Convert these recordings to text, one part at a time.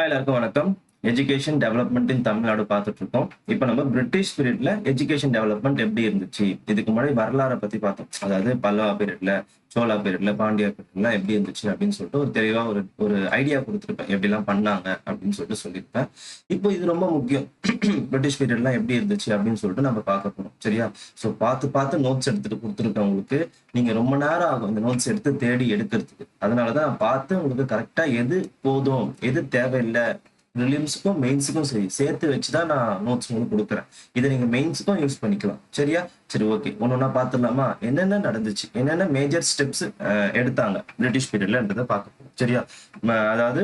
எல்லாருக்கும் வணக்கம். Education development இன் தமிழ்நாடு பார்த்துட்டு இருக்கோம். இப்ப நம்ம பிரிட்டிஷ் பீரியட்ல எஜுகேஷன் டெவலப்மெண்ட் எப்படி இருந்துச்சு? இதுக்கு முன்னாடி வரலாற பத்தி பார்த்தோம். அதாவது பல்லவா பீரியட்ல, சோழா பீரியட்ல, பாண்டியா பீரியட்ல எப்படி இருந்துச்சு அப்படின்னு சொல்லிட்டு ஒரு தெளிவா ஒரு ஒரு ஐடியா குடுத்திருப்பேன். எப்படிலாம் பண்ணாங்க அப்படின்னு சொல்லிட்டு சொல்லியிருப்பேன். இப்போ இது ரொம்ப முக்கியம். பிரிட்டிஷ் பீரியட்லாம் எப்படி இருந்துச்சு அப்படின்னு சொல்லிட்டு நம்ம பார்க்க போறோம். சரியா? ஸோ பார்த்து நோட்ஸ் எடுத்துட்டு குடுத்துருக்கேன் உங்களுக்கு. நீங்க ரொம்ப நேரம் ஆகும் இந்த நோட்ஸ் எடுத்து தேடி எடுக்கிறதுக்கு. அதனாலதான் நான் பார்த்து உங்களுக்கு கரெக்ட்டா எது போதும், எது தேவையில்ல ப்ரிலிம்ஸ்க்கும் மெயின்ஸுக்கும் சரி சேர்த்து வச்சுதான் நான் நோட்ஸ் உங்களுக்கு கொடுக்குறேன். இதை நீங்க மெயின்ஸுக்கும் யூஸ் பண்ணிக்கலாம். சரியா? சரி, ஓகே. ஒன்னொன்னா பாத்துடலாமா? என்னென்ன நடந்துச்சு, என்னென்ன மேஜர் ஸ்டெப்ஸ் எடுத்தாங்க பிரிட்டிஷ் பீரியட்லன்றதை பார்க்க போறோம். சரியா? அதாவது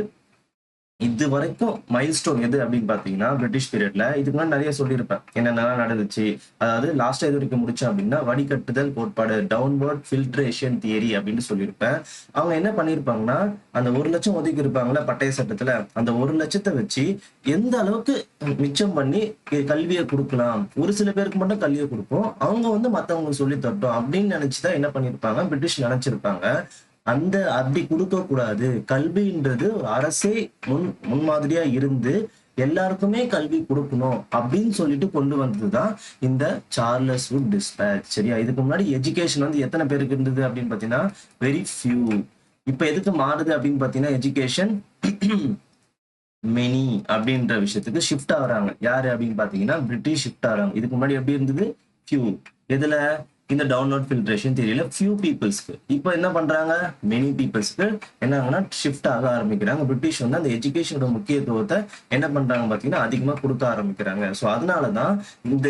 இது வரைக்கும் மைல்ஸ்டோன் எது அப்படின்னு பாத்தீங்கன்னா பிரிட்டிஷ் பீரியட்ல இதுக்கு முன்னாடி நிறைய சொல்லியிருப்பேன் என்னென்னலாம் நடந்துச்சு. அதாவது லாஸ்டா இது வரைக்கும் முடிச்சேன் அப்படின்னா வடிகட்டுதல் கோட்பாடு, டவுன்வர்ட் ஃபில்ட்ரேஷன் தியரி அப்படின்னு சொல்லியிருப்பேன். அவங்க என்ன பண்ணிருப்பாங்கன்னா அந்த 1,00,000 ஒதுக்கி இருப்பாங்கல்ல பட்டய சட்டத்துல, அந்த 1,00,000 வச்சு எந்த அளவுக்கு மிச்சம் பண்ணி கல்வியை கொடுக்கலாம், ஒரு சில பேருக்கு மட்டும் கல்வியை கொடுப்போம், அவங்க மத்தவங்களுக்கு சொல்லி தரட்டும் அப்படின்னு நினைச்சுதான் என்ன பண்ணிருப்பாங்க பிரிட்டிஷ் நினைச்சிருப்பாங்க. அப்படி கொடுக்க கூடாது. கல்வின்றது ஒரு அரசே முன்மாதிரியா இருந்து எல்லாருக்குமே கல்வி கொடுக்கணும் அப்படின்னு சொல்லிட்டு கொண்டு வந்ததுதான் இந்த சார்லஸ் வுட் டிஸ்பேட்ச். சரியா? இதுக்கு முன்னாடி எஜுகேஷன் எத்தனை பேருக்கு இருந்தது அப்படின்னு பாத்தீங்கன்னா வெரி ஃபியூ. இப்ப எதுக்கு மாறுது அப்படின்னு பாத்தீங்கன்னா எஜுகேஷன் மெனி அப்படின்ற விஷயத்துக்கு ஷிஃப்ட் ஆகுறாங்க. யாரு அப்படின்னு பாத்தீங்கன்னா பிரிட்டிஷ் ஷிஃப்ட் ஆகுறாங்க. இதுக்கு முன்னாடி எப்படி இருந்தது? ஃபியூ. எதுல? இந்த டவுன்லோட் ஃபில்ட்ரேஷன் தியரியில ஃபியூ பீப்புள்ஸ்க்கு. இப்போ என்ன பண்றாங்க? மெனி பீப்புள்ஸ்க்கு என்ன ஷிஃப்ட் ஆக ஆரம்பிக்கிறாங்க. பிரிட்டிஷ் அந்த எஜுகேஷனோட முக்கியத்துவத்தை என்ன பண்றாங்க பாத்தீங்கன்னா அதிகமா கொடுக்க ஆரம்பிக்கிறாங்க. ஸோ அதனாலதான்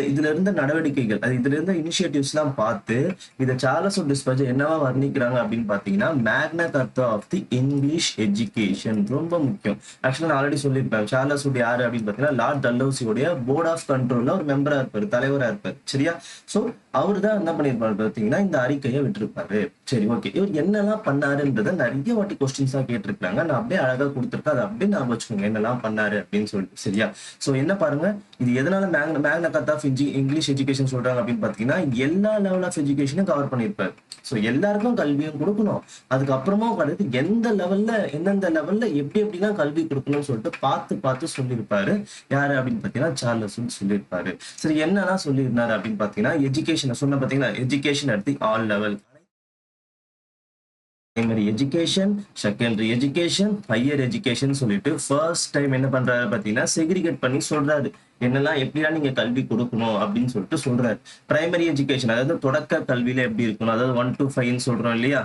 இதுல இருந்த நடவடிக்கைகள், இதுல இருந்த இனிஷியேட்டிவ்ஸ் எல்லாம் பார்த்து இதை சார்லஸ் வுட் டிஸ்பேட்ச் என்னவா வர்ணிக்கிறாங்க அப்படின்னு பாத்தீங்கன்னா மேக்னா கர்த்தா ஆஃப் தி இங்கிலீஷ் எஜுகேஷன். ரொம்ப முக்கியம். ஆக்சுவலா நான் ஆல்ரெடி சொல்லியிருப்பேன் சார்லஸ் வுட் யாரு அப்படின்னு பாத்தீங்கன்னா லார்ட் டல்ஹவுசியோட போர்ட் ஆஃப் கண்ட்ரோல்ல ஒரு மெம்பரா இருப்பாரு, தலைவரா இருப்பாரு. சரியா? சோ அவரு தான் என்ன பண்ணிருப்பாரு பாத்தீங்கன்னா இந்த அறிக்கையை விட்டுருப்பாரு. சரி, ஓகே. இவர் என்னெல்லாம் பண்ணாருன்றத நிறைய வாட்டி கொஸ்டின்ஸா கேட்டிருக்காங்க. நான் அப்படியே அழகா கொடுத்துருக்கேன். அதை அப்படியே ஞாபகம் வச்சுக்கோங்க என்னெல்லாம் பண்ணாரு அப்படின்னு சொல்லிட்டு. சரியா? சோ என்ன பாருங்க, இது எதனால மேக்னா கார்ட்டா ஆஃப் இங்கிலீஷ் எஜுகேஷன் சொல்றாங்க அப்படின்னு பாத்தீங்கன்னா எல்லா லெவல் ஆஃப் எஜுகேஷனும் கவர் பண்ணிருப்பாரு. சோ எல்லாருக்கும் கல்வியும் கொடுக்கணும், அதுக்கப்புறமா எந்த லெவல்ல எந்தெந்த லெவல்ல எப்படி எப்படிலாம் கல்வி கொடுக்கணும்னு சொல்லிட்டு பார்த்து சொல்லியிருப்பாரு. யாரு அப்படின்னு பாத்தீங்கன்னா சார்லஸ் வுட் சொல்லியிருப்பாரு. சரி, என்னெல்லாம் சொல்லியிருந்தாரு அப்படின்னு பாத்தீங்கன்னா எஜுகேஷன் சொன்ன பாத்தீங்கன்னா education at the all level, primary education, secondary education, higher education சொல்லிட்டு ஃபர்ஸ்ட் டைம் என்ன பண்றாரு பாத்தீங்கன்னா செக்ரிகேட் பண்ணி சொல்றாரு. என்னெல்லாம் எப்படிலாம் நீங்க கல்வி கொடுக்கணும் அப்படின்னு சொல்லிட்டு சொல்றாரு. பிரைமரி எஜுகேஷன் அதாவது தொடக்க கல்வியில எப்படி இருக்கணும், அதாவது 1 to 5 சொல்றோம் இல்லையா?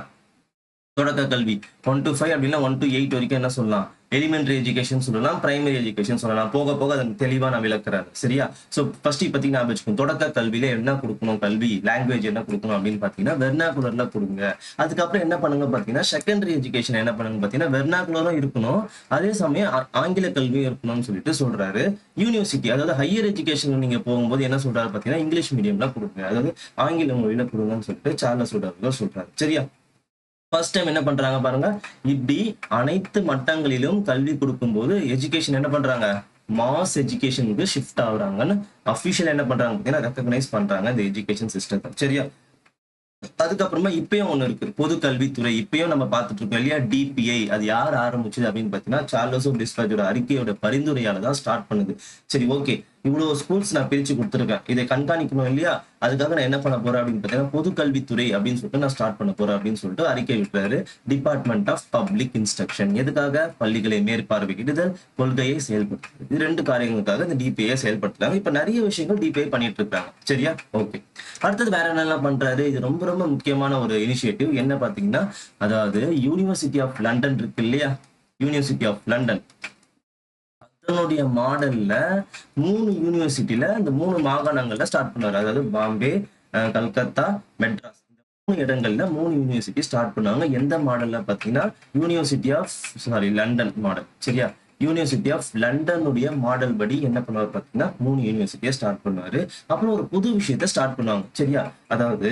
தொடக்க கல்வி 1 to 5 அப்படின்னா 1 to 8 வரைக்கும் என்ன சொல்லலாம்? எலிமெண்டரி எஜுகேஷன் சொல்லலாம், பிரைமரி எஜுகேஷன் சொல்லலாம். போக போக அதை தெளிவா நான் விளக்குறேன். சரியா? சோ ஃபர்ஸ்ட் இப்போதைக்கு நான் வச்சுக்கணும் தொடக்க கல்வியில என்ன கொடுக்கணும், கல்வி லாங்குவேஜ் என்ன கொடுக்கணும் அப்படின்னு பாத்தீங்கன்னா வெர்னாகுலர்ல கொடுங்க. அதுக்கப்புறம் என்ன பண்ணுங்க பாத்தீங்கன்னா செகண்டரி எஜுகேஷன் என்ன பண்ணுங்க பாத்தீங்கன்னா வெர்னாகுலரும் இருக்கணும், அதே சமயம் ஆங்கில கல்வியும் இருக்கணும்னு சொல்லிட்டு சொல்றாரு. யூனிவர்சிட்டி அதாவது ஹையர் எஜுகேஷன் நீங்க போகும்போது என்ன சொல்றாரு பாத்தீங்கன்னா இங்கிலீஷ் மீடியம்ல கொடுங்க, அதாவது ஆங்கில மொழியில கொடுங்கன்னு சொல்லிட்டு சார்லஸ் வுட் அவர்கள் சொல்றாரு. சரியா? ஃபர்ஸ்ட் டைம் என்ன பண்றாங்க பாருங்க, இப்படி அனைத்து மட்டங்களிலும் கல்வி கொடுக்கும்போது எஜுகேஷன் என்ன பண்றாங்க மாஸ் எஜுகேஷனுக்கு ஷிஃப்ட் ஆகுறாங்கன்னு அபிஷியல் என்ன பண்றாங்க பாத்தீங்கன்னா ரெகக்னைஸ் பண்றாங்க இந்த எஜுகேஷன் சிஸ்டத்தை. சரியா? அதுக்கப்புறமா இப்பயும் ஒண்ணு இருக்கு, பொது கல்வித்துறை. இப்பயும் நம்ம பார்த்துட்டு இருக்கோம் இல்லையா? டிபிஐ. அது யார் ஆரம்பிச்சது அப்படின்னு பாத்தீங்கன்னா சார்லஸ் வுட் டிஸ்பேட்சோட அறிக்கையோட பரிந்துரையால தான் ஸ்டார்ட் பண்ணுது. சரி, ஓகே. இவ்வளவு ஸ்கூல்ஸ் நான் பிரிச்சு கொடுத்துருக்கேன், இதை கண்காணிக்கணும் இல்லையா? அதுக்காக நான் என்ன பண்ண போறேன் அப்படின்னு பாத்தீங்கன்னா பொது கல்வித்துறை அப்படின்னு சொல்லிட்டு நான் ஸ்டார்ட் பண்ண போறேன் அப்படின்னு சொல்லிட்டு அறிக்கை விட்டுறாரு. Department of public instruction. எதுக்காக? பள்ளிகளை மேற்பார்வையிடுதல், கொள்கையை செயல்படுத்துறது. இது 2 காரியங்களுக்காக இந்த டிபிஐ செயல்படுத்துறாங்க. இப்ப நிறைய விஷயங்கள் டிபிஐ பண்ணிட்டு இருக்காங்க. சரியா? ஓகே. அடுத்தது வேற என்னெல்லாம் பண்றாரு? இது ரொம்ப ரொம்ப முக்கியமான ஒரு இனிஷியேட்டிவ். என்ன பாத்தீங்கன்னா அதாவது யூனிவர்சிட்டி ஆஃப் லண்டன் இருக்கு இல்லையா? யூனிவர்சிட்டி ஆஃப் லண்டன் அதனுடைய மாடல்ல 3 யூனிவர்சிட்டியில இந்த 3 மாகாணங்கள்ல ஸ்டார்ட் பண்ணாரு. அதாவது பாம்பே, கல்கத்தா, மெட்ராஸ். இந்த 3 இடங்கள்ல 3 யூனிவர்சிட்டி ஸ்டார்ட் பண்ணாங்க. எந்த மாடல்ல பாத்தீங்கன்னா லண்டன் மாடல். சரியா? யூனிவர்சிட்டி ஆஃப் லண்டனுடைய மாடல் படி என்ன பண்ணுவார் பாத்தீங்கன்னா 3 யூனிவர்சிட்டியை ஸ்டார்ட் பண்ணுவாரு. அப்புறம் ஒரு புது விஷயத்த ஸ்டார்ட் பண்ணுவாங்க. சரியா? அதாவது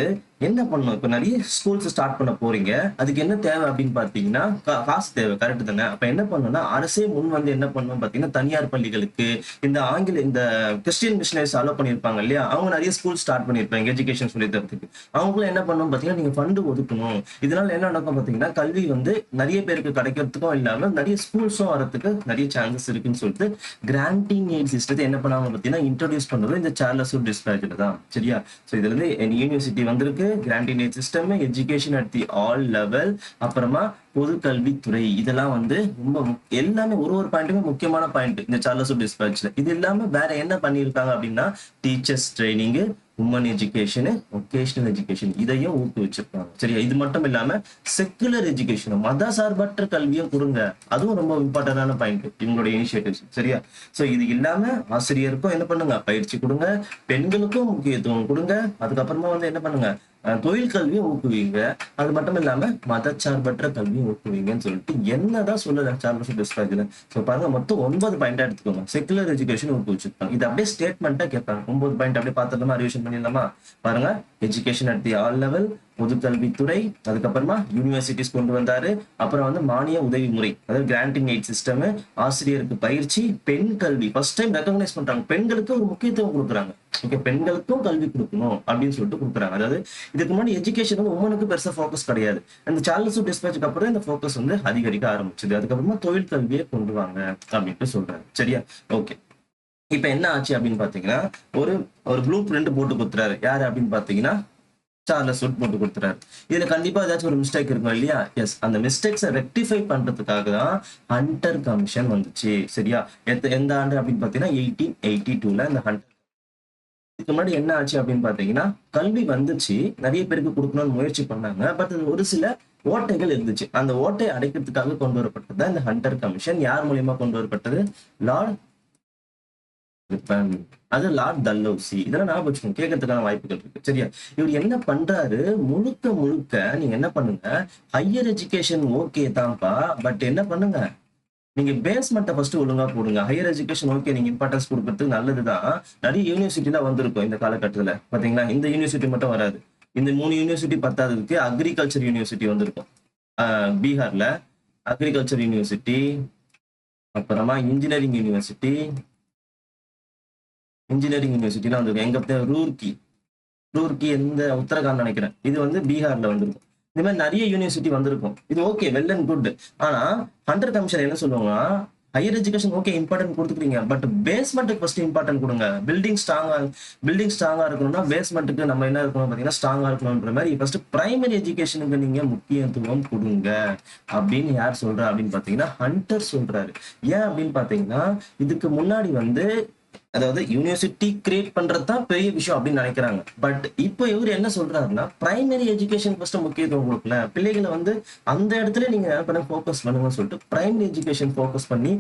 என்ன பண்ணணும்? இப்ப நெறைய ஸ்கூல்ஸ் ஸ்டார்ட் பண்ண போறீங்க. அதுக்கு என்ன தேவை அப்படின்னு பார்த்தீங்கன்னா, காசு தேவை. கரெக்ட் தானே? அப்ப என்ன பண்ணணும்னா, அரசே முன் வந்து என்ன பண்ணணும் பார்த்தீங்கன்னா, தனியார் பள்ளிகளுக்கு, இந்த கிறிஸ்டியன் மிஷனரிஸ் அலோ பண்ணியிருப்பாங்க இல்லையா? அவங்க நெறைய ஸ்கூல் ஸ்டார்ட் பண்ணியிருப்பாங்க, எஜுகேஷன் சொல்லி தரதுக்கு. அவங்களும் என்ன பண்ணணும் பார்த்தீங்கன்னா, நீங்க ஃபண்ட் ஒதுக்கணும். இதனால என்ன நடக்கும் பார்த்தீங்கன்னா, கல்வி வந்து நெறைய பேருக்கு கிடைக்கிறதுக்கும் இல்லாம, நெறைய ஸ்கூல்ஸும் வரதுக்கு நெறைய சான்சஸ் இருக்குன்னு சொல்லிட்டு, கிராண்டிங் எய்ட் சிஸ்டத்தை என்ன பண்ணாங்க பார்த்தீங்கன்னா, இன்ட்ரோடியூஸ் பண்ணது இந்த சார்லஸ் வுட் டிஸ்பேட்ச்ல தான். சரியா? சோ இதுல இருந்து யூனிவர்சிட்டி வந்திருக்கு, granting eight system, education at the all level, அப்புறமா பொது கல்வித்துறை. இதெல்லாம் வந்து ரொம்ப எல்லாமே ஒரு பாயிண்ட்டுமே முக்கியமான பாயிண்ட் இந்த சார்லஸ் வுட் டிஸ்பேட்ச்ல. இது இல்லாம வேற என்ன பண்ணியிருக்காங்க அப்படின்னா, teachers training, woman education, vocational education இதையும் ஊக்குவிச்சிருக்காங்க. சரியா? இது மட்டும் இல்லாம செக்குலர் எஜுகேஷன், மத சார்பற்ற கல்வியும் கொடுங்க. அதுவும் ரொம்ப இம்பார்ட்டன்டான பாயிண்ட் இவங்களுடைய இனிஷியேட்டிவ்ஸ். சரியா? சோ இது இல்லாம ஆசிரியருக்கும் என்ன பண்ணுங்க, பயிற்சி கொடுங்க, பெண்களுக்கும் முக்கியத்துவம் கொடுங்க, அதுக்கப்புறமா வந்து என்ன பண்ணுங்க, தொழில் கல்வியும் ஊக்குவீங்க, அது மட்டும் இல்லாம மதச்சார்பற்ற கல்வியும் ஊக்குவீங்கன்னு சொல்லிட்டு என்னதான் சொல்லல சார்லஸ் டிஸ்பேட்ச்ல. சோ பாருங்க, மொத்தம் 9 பாயிண்டா எடுத்துக்கோங்க. செக்குலர் எஜுகேஷன் ஊக்குவிச்சிருப்பாங்க. இது அப்படியே ஸ்டேட்மெண்டா கேட்பாங்க. 9 பாயிண்ட் அப்படியே பார்த்துடலாமா, ரிவிஷன் பண்ணிடலாமா? பாருங்க, education at the all level, பொதுக்கல்வித்துறை, அதுக்கப்புறமா யூனிவர்சிட்டிஸ் கொண்டு வந்தாரு, அப்புறம் வந்து மானிய உதவி முறை, அதாவது கிராண்டிங் எய்ட் சிஸ்டம், ஆசிரியருக்கு பயிற்சி, பெண் கல்வி ஃபர்ஸ்ட் டைம் ரெகக்னைஸ் பண்றாங்க, பெண்களுக்கு ஒரு முக்கியத்துவம் கொடுக்குறாங்க. ஓகே, பெண்களுக்கும் கல்வி கொடுக்கணும் அப்படின்னு சொல்லிட்டு கொடுக்குறாங்க. அதாவது இதுக்கு முன்னாடி எஜுகேஷன் வந்து உமனுக்கு பெருசா ஃபோக்கஸ் கிடையாது. அந்த சார்லஸ் வுட் டிஸ்பேட்ச்க்கு அப்புறம் இந்த ஃபோக்கஸ் வந்து அதிகரிக்க ஆரம்பிச்சது. அதுக்கப்புறமா தொழில் கல்வியை கொண்டு வாங்க அப்படின்ட்டு சொல்றாங்க. சரியா? ஓகே, இப்ப என்ன ஆச்சு அப்படின்னு பாத்தீங்கன்னா, ஒரு ஒரு ப்ளூ பிரிண்ட் போட்டு கொடுத்துறாரு. யாரு அப்படின்னு பாத்தீங்கன்னா, சார்லஸ் வுட் போட்டு கொடுத்துறாரு. இதுல கண்டிப்பா ஏதாச்சும் ஒரு மிஸ்டேக் இருக்கும் இல்லையா? எஸ், அந்த மிஸ்டேக்ஸை ரெக்டிஃபை பண்றதுக்காக தான் ஹண்டர் கமிஷன் வந்துச்சு. சரியா? எந்த ஆண்டு அப்படின்னு பாத்தீங்கன்னா 1882ல இந்த ஹண்டர். இதுக்கு முன்னாடி என்ன ஆச்சு அப்படின்னு பாத்தீங்கன்னா, கல்வி வந்துச்சு, நிறைய பேருக்கு கொடுக்கணும்னு முயற்சி பண்ணாங்க. பட் ஒரு சில ஓட்டைகள் இருந்துச்சு. அந்த ஓட்டை அடைக்கிறதுக்காக கொண்டு வரப்பட்டது தான் இந்த ஹண்டர் கமிஷன். யார் மூலியமா கொண்டு வரப்பட்டது? லார்ட் ரிப்பன், அது லார்ட் டல்ஹௌசி. இதெல்லாம் ஞாபகம் வச்சுக்கோங்க, கேட்கறதுக்கான வாய்ப்புகள் இருக்கு. சரியா? இவர் என்ன பண்றாரு, முழுக்க முழுக்க நீங்க என்ன பண்ணுங்க, ஹையர் எஜுகேஷன் ஓகே தான்ப்பா, பட் என்ன பண்ணுங்க, நீங்க பேஸ்மெண்ட்டை ஃபர்ஸ்ட் ஒழுங்கா போடுங்க. ஹையர் எஜுகேஷன் ஓகே, நீங்க இம்பார்ட்டன்ஸ் கொடுக்கறதுக்கு நல்லதுதான். நிறைய யூனிவர்சிட்டிலாம் வந்திருக்கும் இந்த காலகட்டத்துல. பாத்தீங்களா? இந்த யூனிவர்சிட்டி மட்டும் வராது. இந்த 3 யூனிவர்சிட்டி பத்தாததுக்கு அக்ரிகல்ச்சர் யூனிவர்சிட்டி வந்திருக்கும். பீகார்ல அக்ரிகல்ச்சர் யூனிவர்சிட்டி, அப்புறமா இன்ஜினியரிங் யூனிவர்சிட்டிலாம் வந்திருக்கும். எங்க ரூர்க்கி எந்த உத்தரகாண்ட் நினைக்கிறேன். இது வந்து பீகார்ல வந்திருக்கும். இந்த மாதிரி நிறைய யூனிவர்சிட்டி வந்திருக்கும். இது ஓகே, வெல் அண்ட் குட். ஆனா ஹண்டர் கமிஷன் என்ன சொல்லுவாங்கன்னா, ஹையர் எஜுகேஷன் ஓகே இம்பார்ட்டன்ட் கொடுத்துக்கிறீங்க, பட் பேஸ்மெண்ட்டுக்கு ஃபர்ஸ்ட் இம்பார்ட்டன்ட் கொடுங்க. பில்டிங் ஸ்ட்ராங்கா இருக்கணும்னா பேஸ்மெண்ட்டுக்கு நம்ம என்ன இருக்கணும் பாத்தீங்கன்னா ஸ்ட்ராங்கா இருக்கணும்ன்ற மாதிரி ஃபர்ஸ்ட் பிரைமரி எஜுகேஷனுக்கு நீங்க முக்கியத்துவம் கொடுங்க அப்படின்னு யார் சொல்றா அப்படின்னு பாத்தீங்கன்னா ஹண்டர் சொல்றாரு. ஏன் அப்படின்னு பாத்தீங்கன்னா, இதுக்கு முன்னாடி வந்து அதாவது யூனிவர்சிட்டி கிரியேட் பண்றது தான் பெரிய விஷயம் அப்படின்னு நினைக்கிறாங்க. பட் இப்போ இவர் என்ன சொல்றாருன்னா, பிரைமரி எஜுகேஷன் ஃபர்ஸ்ட் முக்கியத்துவம் கொடுக்கல, பிள்ளைகளை வந்து அந்த இடத்துல நீங்க ஃபோக்கஸ் பண்ணுங்கன்னு சொல்லிட்டு பிரைமரி எஜுகேஷன் ஃபோக்கஸ் பண்ணி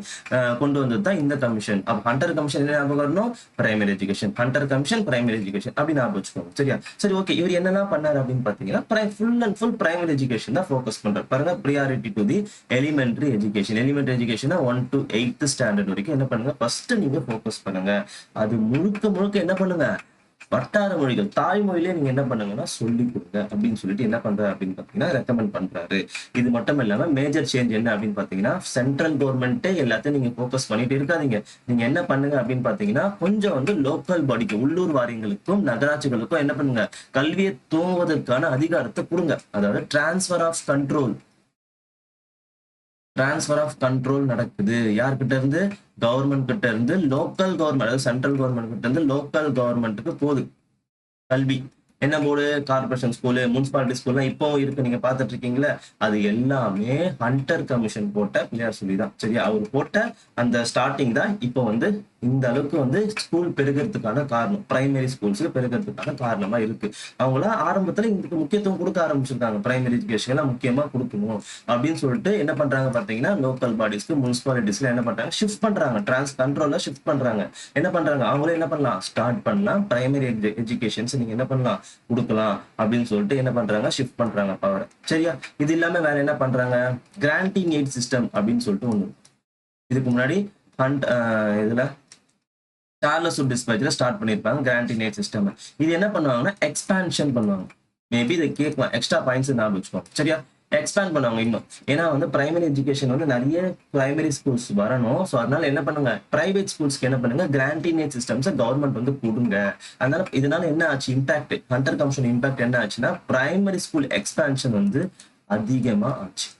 கொண்டு வந்தது தான் இந்த கமிஷன். அப்ப ஹண்டர் கமிஷன் என்ன ஞாபகம் வரணும்? Primary education. Hunter commission primary education அப்படி ஞாபகம் வச்சுக்கோங்க. சரியா? சரி, ஓகே. இவர் என்னெல்லாம் பண்ணாரு அப்படின்னு பாத்தீங்கன்னா, full and full primary education தான் ஃபோக்கஸ் பண்றாரு. பாருங்க, priority to the elementary education. Elementary education 1 to 8th standard வரைக்கும் என்ன பண்ணுங்க, ஃபர்ஸ்ட் நீங்க ஃபோக்கஸ் பண்ணுங்க. அது முழுக்க முழுக்க என்ன பண்ணுங்க, வட்டார மொழிகள், தாய்மொழியிலே நீங்க என்ன பண்ணுங்கன்னா சொல்லி கொடுங்க அப்படின்னு சொல்லிட்டு என்ன பண்றாரு அப்படின்னு பாத்தீங்கன்னா ரெக்கமெண்ட் பண்றாரு. இது மட்டும் இல்லாம மேஜர் சேஞ்ச் என்ன அப்படின்னு பாத்தீங்கன்னா, சென்ட்ரல் கவர்மெண்ட்டே எல்லாத்தையும் நீங்க ஃபோக்கஸ் பண்ணிட்டு இருக்காதீங்க. நீங்க என்ன பண்ணுங்க அப்படின்னு பாத்தீங்கன்னா, கொஞ்சம் வந்து லோக்கல் பாடிக்கு, உள்ளூர் வாரியங்களுக்கும் நகராட்சிகளுக்கும் என்ன பண்ணுங்க, கல்வியை துவங்குவதற்கான அதிகாரத்தை கொடுங்க. அதாவது டிரான்ஸ்பர் ஆஃப் கண்ட்ரோல் நடக்குது. யார்கிட்ட இருந்து? கவர்மெண்ட் கிட்ட இருந்து லோக்கல் கவர்மெண்ட், அதாவது சென்ட்ரல் கவர்மெண்ட் கிட்ட இருந்து லோக்கல் கவர்மெண்ட்டுக்கு போகுது கல்வி. என்ன போர்டு? கார்பரேஷன் ஸ்கூலு, முனிசிபாலிட்டி ஸ்கூல்லாம் இப்போ இருக்கு, நீங்க பாத்துட்டு இருக்கீங்களா? அது எல்லாமே ஹண்டர் கமிஷன் போட்ட பிள்ளையார் சொல்லி தான். சரியா? அவர் போட்ட அந்த ஸ்டார்டிங் தான் இப்போ வந்து இந்த அளவுக்கு வந்து ஸ்கூல் பெருகிறதுக்கான காரணம், பிரைமரி ஸ்கூல்ஸ்க்கு பெருகிறதுக்கான காரணமா இருக்கு. அவங்களாம் ஆரம்பத்துல இதுக்கு முக்கியத்துவம் கொடுக்க ஆரம்பிச்சிருக்காங்க. பிரைமரி எஜுகேஷன் எல்லாம் முக்கியமா கொடுக்கணும் அப்படின்னு சொல்லிட்டு என்ன பண்றாங்க பாத்தீங்கன்னா, லோக்கல் பாடிஸ்க்கு, முனிசிபாலிட்டிஸ்ல என்ன பண்றாங்க, ஷிஃப்ட் பண்றாங்க, கண்ட்ரோல்ல ஷிஃப்ட் பண்றாங்க. என்ன பண்றாங்க, அவங்களே என்ன பண்ணலாம், ஸ்டார்ட் பண்ணலாம், பிரைமரி எஜுகேஷன்ஸ் நீங்க என்ன பண்ணலாம், கொடுக்கலாம் அப்படின்னு சொல்லிட்டு என்ன பண்றாங்க, ஷிஃப்ட் பண்றாங்க பவர். சரியா? இது இல்லாம வேற என்ன பண்றாங்க, கிராண்டிங் எய்ட் சிஸ்டம் அப்படின்னு சொல்லிட்டு ஒண்ணு இதுக்கு முன்னாடி இதுல சார்லஸ் வுட் டிஸ்பேட்ச்ல ஸ்டார்ட் பண்ணிருப்பாங்க, கிராண்டிங் எய்ட் சிஸ்டம். இது என்ன பண்ணுவாங்கன்னா எக்ஸ்பான்ஷன் பண்ணுவாங்க. மேபி இதை கேட்கலாம், எக்ஸ்ட்ரா பாயிண்ட்ஸ் ஞாபகம் வச்சுக்கோங்க. சரியா? எக்ஸ்பேண்ட் பண்ணுவாங்க இன்னும். ஏன்னா வந்து பிரைமரி எஜுகேஷன் வந்து நிறைய பிரைமரி ஸ்கூல்ஸ் வரணும். ஸோ அதனால என்ன பண்ணுங்க, பிரைவேட் ஸ்கூல்ஸ்க்கு என்ன பண்ணுங்க, கிராண்டினேட் சிஸ்டம்ஸை கவர்மெண்ட் வந்து கொடுங்க. அதனால இதனால என்ன ஆச்சு, இம்பாக்ட், ஹண்டர் கமிஷன் இம்பாக்ட் என்ன ஆச்சுன்னா, பிரைமரி ஸ்கூல் எக்ஸ்பான்ஷன் வந்து அதிகமா ஆச்சு.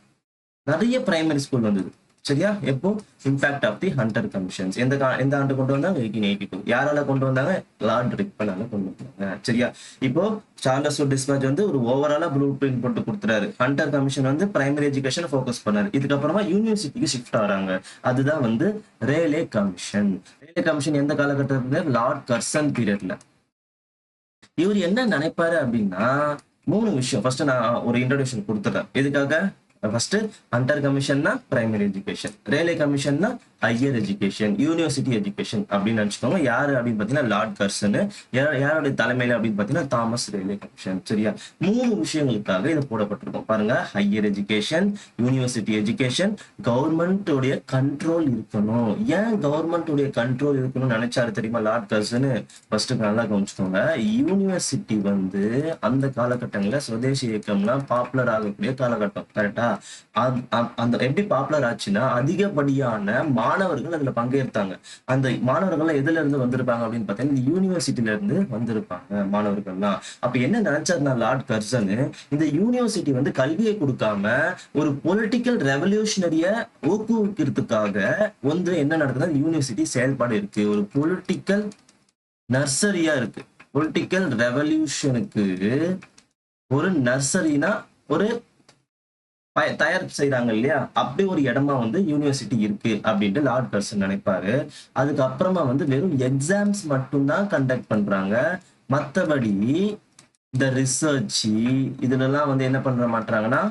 நிறைய பிரைமரி ஸ்கூல் வந்தது. சரியா? எப்போ impact of the Hunter commissions எந்த ஆண்டு கொண்டு வந்தாங்க? 1882. யாரால கொண்டு வந்தாங்க? லார்ட் ரிப்பனால கொண்டு வந்தாங்க. சரியா? இப்போ சார்லஸ் டிஸ்பாச் வந்து ஒரு ஓவராலா ப்ளூ பிரிண்ட் போட்டு கொடுத்துறாரு. ஹண்டர் கமிஷன் வந்து பிரைமரி எஜுகேஷன் ஃபோக்கஸ் பண்ணாரு. இதுக்கப்புறமா யூனிவர்சிட்டிக்கு ஷிஃப்ட் ஆறாங்க. அதுதான் வந்து ரேலே கமிஷன். ரேலே கமிஷன் எந்த காலகட்டத்துல? லார்ட் கர்சன் பீரியட்ல. இவர் என்ன நினைப்பாரு அப்படின்னா, 3 விஷயம். ஃபர்ஸ்ட் நான் ஒரு இன்ட்ரோடக்ஷன் கொடுத்துறேன். எதுக்காக? ஃபர்ஸ்ட் ஹண்டர் கமிஷன்னா பிரைமரி எஜுகேஷன், ரேலே கமிஷன்னா ஹையர் எஜுகேஷன், யூனிவர்சிட்டி எஜுகேஷன் அப்படின்னு நினைச்சுக்கோங்க. யாரு அப்படின்னு பாத்தீங்கன்னா லார்ட் கர்சன். யாருடைய தலைமையில அப்படின்னு பாத்தீங்கன்னா தாமஸ் ரேலே கமிஷன். சரியா? 3 விஷயங்களுக்காக இது போடப்பட்டிருக்கும். பாருங்க, ஹையர் எஜுகேஷன், யூனிவர்சிட்டி எஜுகேஷன், கவர்மெண்டோடைய கண்ட்ரோல் இருக்கணும். ஏன் கவர்மெண்டோடைய கண்ட்ரோல் இருக்கணும்னு நினைச்சாரு தெரியுமா லார்ட் கர்சன்? ஃபர்ஸ்ட் நல்லா கவனிச்சுக்கோங்க. யூனிவர்சிட்டி வந்து அந்த காலகட்டங்களில் சுதேசி இயக்கம்லாம் பாப்புலர் ஆகக்கூடிய காலகட்டம். கரெக்டா? அந்த எப்படி பாப்புலர் ஆச்சுன்னா, அதிகப்படியான மாணவர்கள் அதுல பங்கேற்றாங்க. அந்த மாணவர்கள் எதுல இருந்து வந்திருப்பாங்க அப்படின்னு பார்த்தீங்கன்னா, இந்த யூனிவர்சிட்டில இருந்து வந்திருப்பாங்க மாணவர்கள்லாம். அப்ப என்ன நினைச்சாருன்னா லார்ட் கர்சன், இந்த யூனிவர்சிட்டி வந்து கல்வியை கொடுக்காம ஒரு பொலிட்டிக்கல் ரெவல்யூஷனரிய ஊக்குவிக்கிறதுக்காக வந்து என்ன நடக்குதுன்னா, யூனிவர்சிட்டி செயல்பாடு இருக்கு, ஒரு பொலிட்டிக்கல் நர்சரியா இருக்கு. பொலிட்டிக்கல் ரெவல்யூஷனுக்கு ஒரு நர்சரினா ஒரு தயார் செய்யறாங்க இல்லையா, அப்படி ஒரு இடமா வந்து யூனிவர்சிட்டி இருக்கு அப்படின்ட்டு லார்ட் கர்சன் நினைப்பாரு. அதுக்கப்புறமா வந்து வெறும் எக்ஸாம்ஸ் மட்டும்தான் கண்டக்ட் பண்றாங்க. மற்றபடி இந்த ரிசர்ச் இதுலலாம் வந்து என்ன பண்ற மாட்டாங்கன்னா,